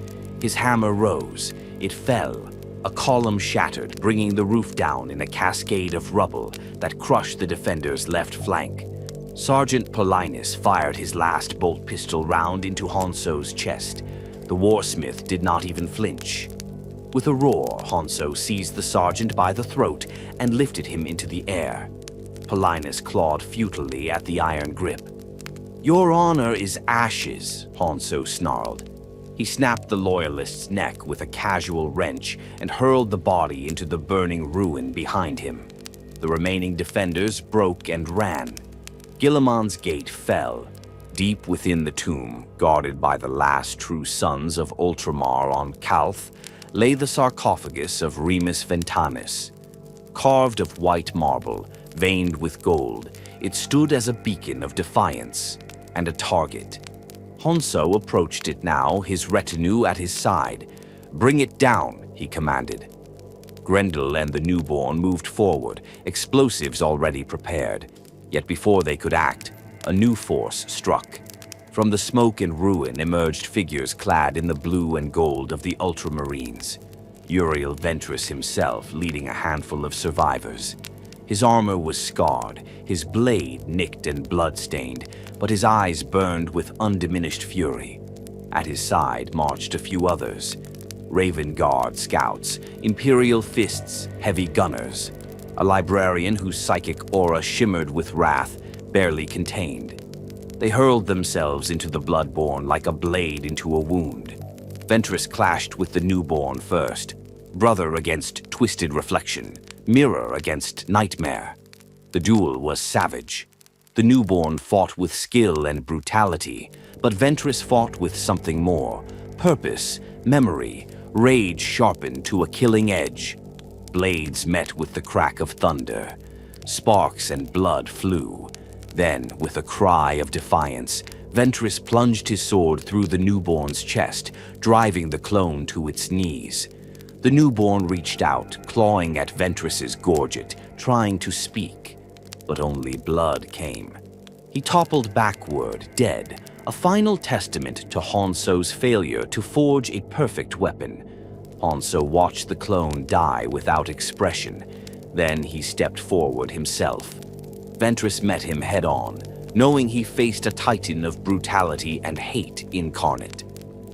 His hammer rose. It fell. A column shattered, bringing the roof down in a cascade of rubble that crushed the defender's left flank. Sergeant Paulinus fired his last bolt pistol round into Honsou's chest. The Warsmith did not even flinch. With a roar, Honsou seized the sergeant by the throat and lifted him into the air. Paulinus clawed futilely at the iron grip. "Your honor is ashes," Honsou snarled. He snapped the loyalist's neck with a casual wrench and hurled the body into the burning ruin behind him. The remaining defenders broke and ran. Guilliman's Gate fell. Deep within the tomb, guarded by the last true sons of Ultramar on Calth, lay the sarcophagus of Remus Ventanus. Carved of white marble, veined with gold, it stood as a beacon of defiance and a target. Honsou approached it now, his retinue at his side. "Bring it down," he commanded. Grendel and the newborn moved forward, explosives already prepared. Yet before they could act, a new force struck. From the smoke and ruin emerged figures clad in the blue and gold of the Ultramarines. Uriel Ventress himself leading a handful of survivors. His armor was scarred, his blade nicked and blood-stained, but his eyes burned with undiminished fury. At his side marched a few others. Raven Guard scouts, Imperial Fists, heavy gunners. A librarian whose psychic aura shimmered with wrath, barely contained. They hurled themselves into the Bloodborne like a blade into a wound. Ventress clashed with the newborn first. Brother against twisted reflection. Mirror against nightmare. The duel was savage. The newborn fought with skill and brutality, but Ventress fought with something more. Purpose, memory, rage sharpened to a killing edge. Blades met with the crack of thunder. Sparks and blood flew. Then, with a cry of defiance, Ventress plunged his sword through the newborn's chest, driving the clone to its knees. The newborn reached out, clawing at Ventress's gorget, trying to speak, but only blood came. He toppled backward, dead, a final testament to Honsou's failure to forge a perfect weapon. Honsou watched the clone die without expression. Then he stepped forward himself. Ventress met him head-on, knowing he faced a titan of brutality and hate incarnate.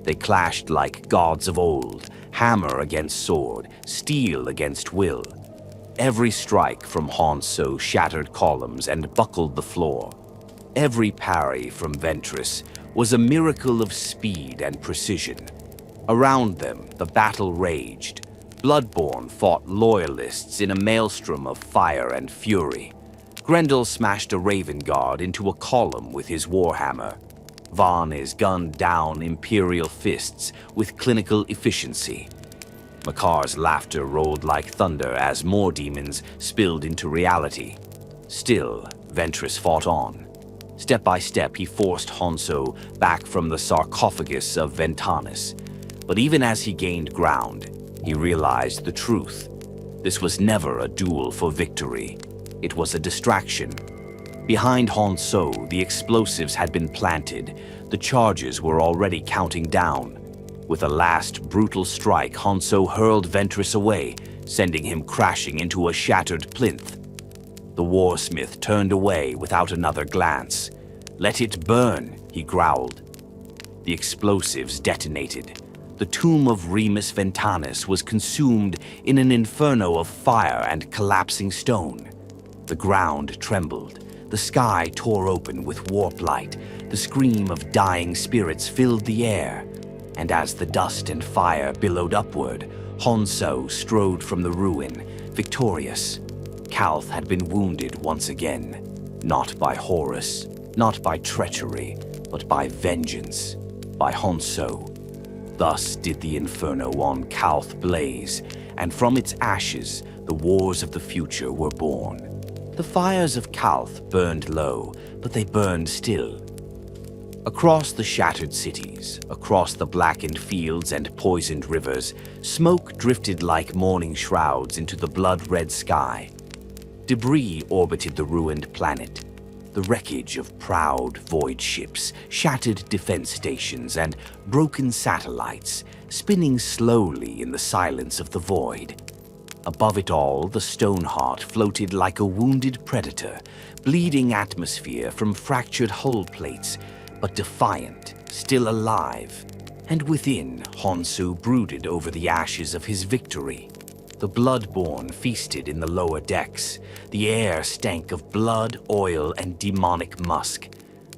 They clashed like gods of old, hammer against sword, steel against will. Every strike from Honsou shattered columns and buckled the floor. Every parry from Ventress was a miracle of speed and precision. Around them, the battle raged. Bloodborne fought loyalists in a maelstrom of fire and fury. Grendel smashed a Raven Guard into a column with his Warhammer. Varnes gunned down Imperial Fists with clinical efficiency. Makar's laughter rolled like thunder as more demons spilled into reality. Still, Ventress fought on. Step by step, he forced Honsou back from the sarcophagus of Ventanus. But even as he gained ground, he realized the truth. This was never a duel for victory. It was a distraction. Behind Honsou, the explosives had been planted. The charges were already counting down. With a last brutal strike, Honsou hurled Ventress away, sending him crashing into a shattered plinth. The Warsmith turned away without another glance. "Let it burn," he growled. The explosives detonated. The tomb of Remus Ventanus was consumed in an inferno of fire and collapsing stone. The ground trembled. The sky tore open with warp light. The scream of dying spirits filled the air. And as the dust and fire billowed upward, Honsou strode from the ruin, victorious. Calth had been wounded once again, not by Horus, not by treachery, but by vengeance, by Honsou. Thus did the inferno on Calth blaze, and from its ashes the wars of the future were born. The fires of Calth burned low, but they burned still. Across the shattered cities, across the blackened fields and poisoned rivers, smoke drifted like mourning shrouds into the blood-red sky. Debris orbited the ruined planet. The wreckage of proud void ships, shattered defense stations, and broken satellites, spinning slowly in the silence of the void. Above it all, the Stoneheart floated like a wounded predator, bleeding atmosphere from fractured hull plates, but defiant, still alive. And within, Honsou brooded over the ashes of his victory. The Bloodborne feasted in the lower decks. The air stank of blood, oil, and demonic musk.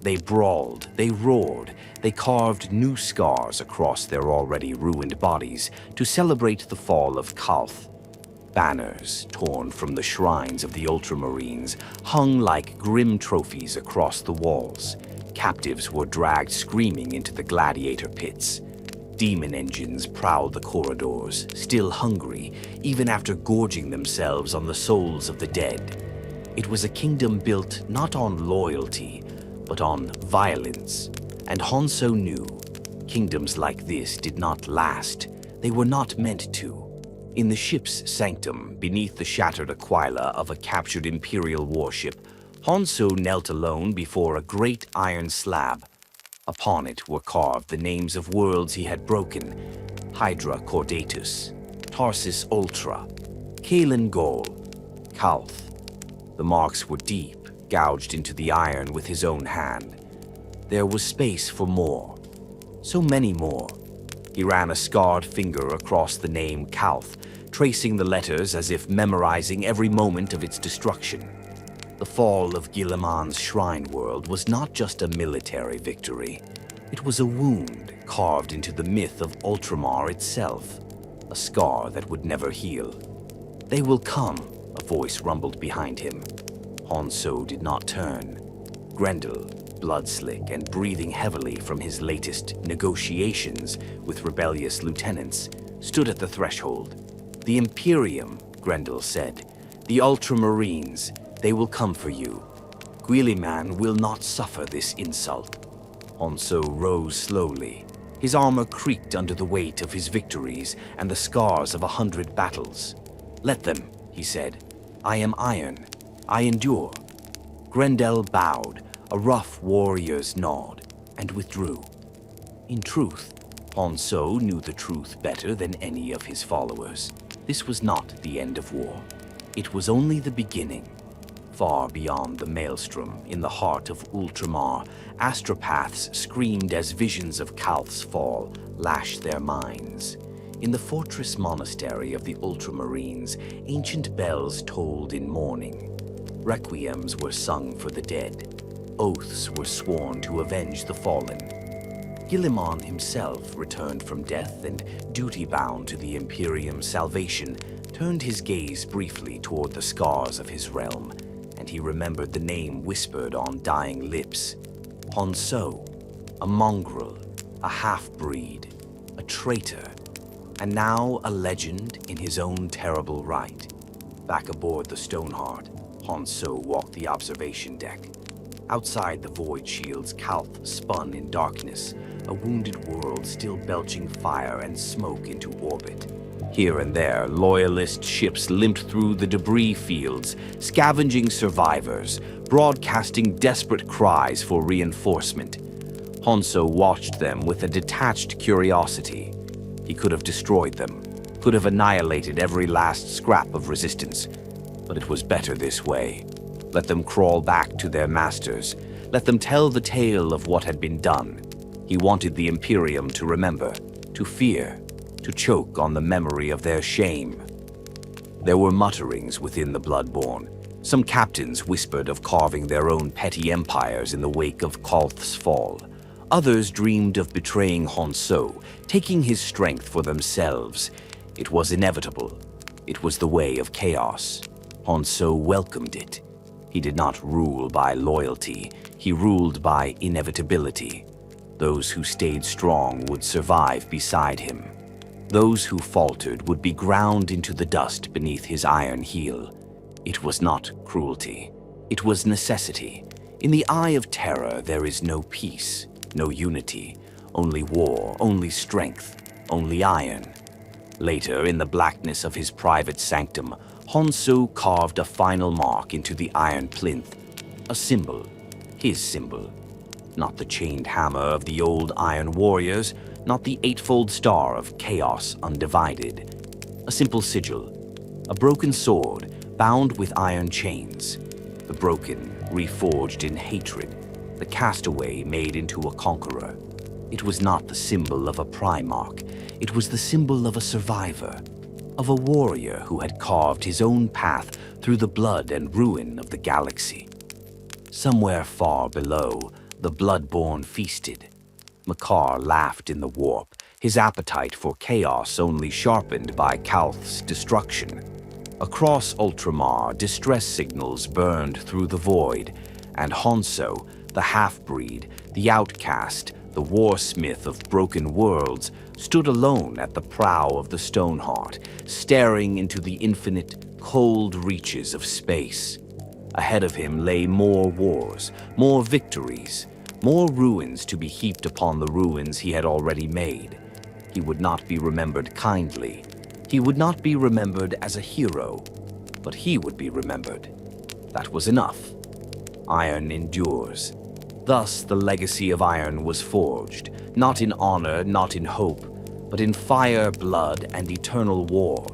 They brawled, they roared, they carved new scars across their already ruined bodies to celebrate the fall of Calth. Banners, torn from the shrines of the Ultramarines, hung like grim trophies across the walls. Captives were dragged screaming into the gladiator pits. Demon engines prowled the corridors, still hungry, even after gorging themselves on the souls of the dead. It was a kingdom built not on loyalty, but on violence. And Honsou knew kingdoms like this did not last. They were not meant to. In the ship's sanctum, beneath the shattered aquila of a captured Imperial warship, Honsou knelt alone before a great iron slab. Upon it were carved the names of worlds he had broken: Hydra Cordatus, Tarsis Ultra, Kalen Gol, Calth. The marks were deep, gouged into the iron with his own hand. There was space for more. So many more. He ran a scarred finger across the name Calth, tracing the letters as if memorizing every moment of its destruction. The fall of Guilliman's shrine world was not just a military victory. It was a wound carved into the myth of Ultramar itself, a scar that would never heal. "They will come," a voice rumbled behind him. Honsou did not turn. Grendel, blood-slick and breathing heavily from his latest negotiations with rebellious lieutenants, stood at the threshold. "The Imperium," Grendel said. "The Ultramarines, they will come for you. Guilliman will not suffer this insult." Honsou rose slowly. His armor creaked under the weight of his victories and the scars of 100 battles. "Let them," he said. "I am iron. I endure." Grendel bowed, a rough warrior's nod, and withdrew. In truth, Honsou knew the truth better than any of his followers. This was not the end of war. It was only the beginning. Far beyond the maelstrom, in the heart of Ultramar, astropaths screamed as visions of Calth's fall lashed their minds. In the fortress monastery of the Ultramarines, ancient bells tolled in mourning. Requiems were sung for the dead. Oaths were sworn to avenge the fallen. Guilliman himself, returned from death and duty-bound to the Imperium's salvation, turned his gaze briefly toward the scars of his realm, and he remembered the name whispered on dying lips. Honsou, a mongrel, a half-breed, a traitor, and now a legend in his own terrible right. Back aboard the Stoneheart, Honsou walked the observation deck. Outside the void shields, Calth spun in darkness, a wounded world still belching fire and smoke into orbit. Here and there, loyalist ships limped through the debris fields, scavenging survivors, broadcasting desperate cries for reinforcement. Honsou watched them with a detached curiosity. He could have destroyed them, could have annihilated every last scrap of resistance, but it was better this way. Let them crawl back to their masters. Let them tell the tale of what had been done. He wanted the Imperium to remember, to fear, to choke on the memory of their shame. There were mutterings within the Bloodborne. Some captains whispered of carving their own petty empires in the wake of Calth's fall. Others dreamed of betraying Honsou, taking his strength for themselves. It was inevitable. It was the way of chaos. Honsou welcomed it. He did not rule by loyalty. He ruled by inevitability. Those who stayed strong would survive beside him. Those who faltered would be ground into the dust beneath his iron heel. It was not cruelty. It was necessity. In the eye of terror, there is no peace, no unity, only war, only strength, only iron. Later, in the blackness of his private sanctum, Honsou carved a final mark into the iron plinth, a symbol, his symbol. Not the chained hammer of the old iron warriors, not the eightfold star of chaos undivided. A simple sigil, a broken sword bound with iron chains. The broken, reforged in hatred, the castaway made into a conqueror. It was not the symbol of a Primarch, it was the symbol of a survivor, of a warrior who had carved his own path through the blood and ruin of the galaxy. Somewhere far below, the Bloodborne feasted. Makar laughed in the warp, his appetite for chaos only sharpened by Calth's destruction. Across Ultramar, distress signals burned through the void, and Honsou, the half-breed, the outcast, the Warsmith of broken worlds, stood alone at the prow of the Stoneheart, staring into the infinite, cold reaches of space. Ahead of him lay more wars, more victories, more ruins to be heaped upon the ruins he had already made. He would not be remembered kindly. He would not be remembered as a hero, but he would be remembered. That was enough. Iron endures. Thus the legacy of iron was forged, not in honor, not in hope, but in fire, blood, and eternal war.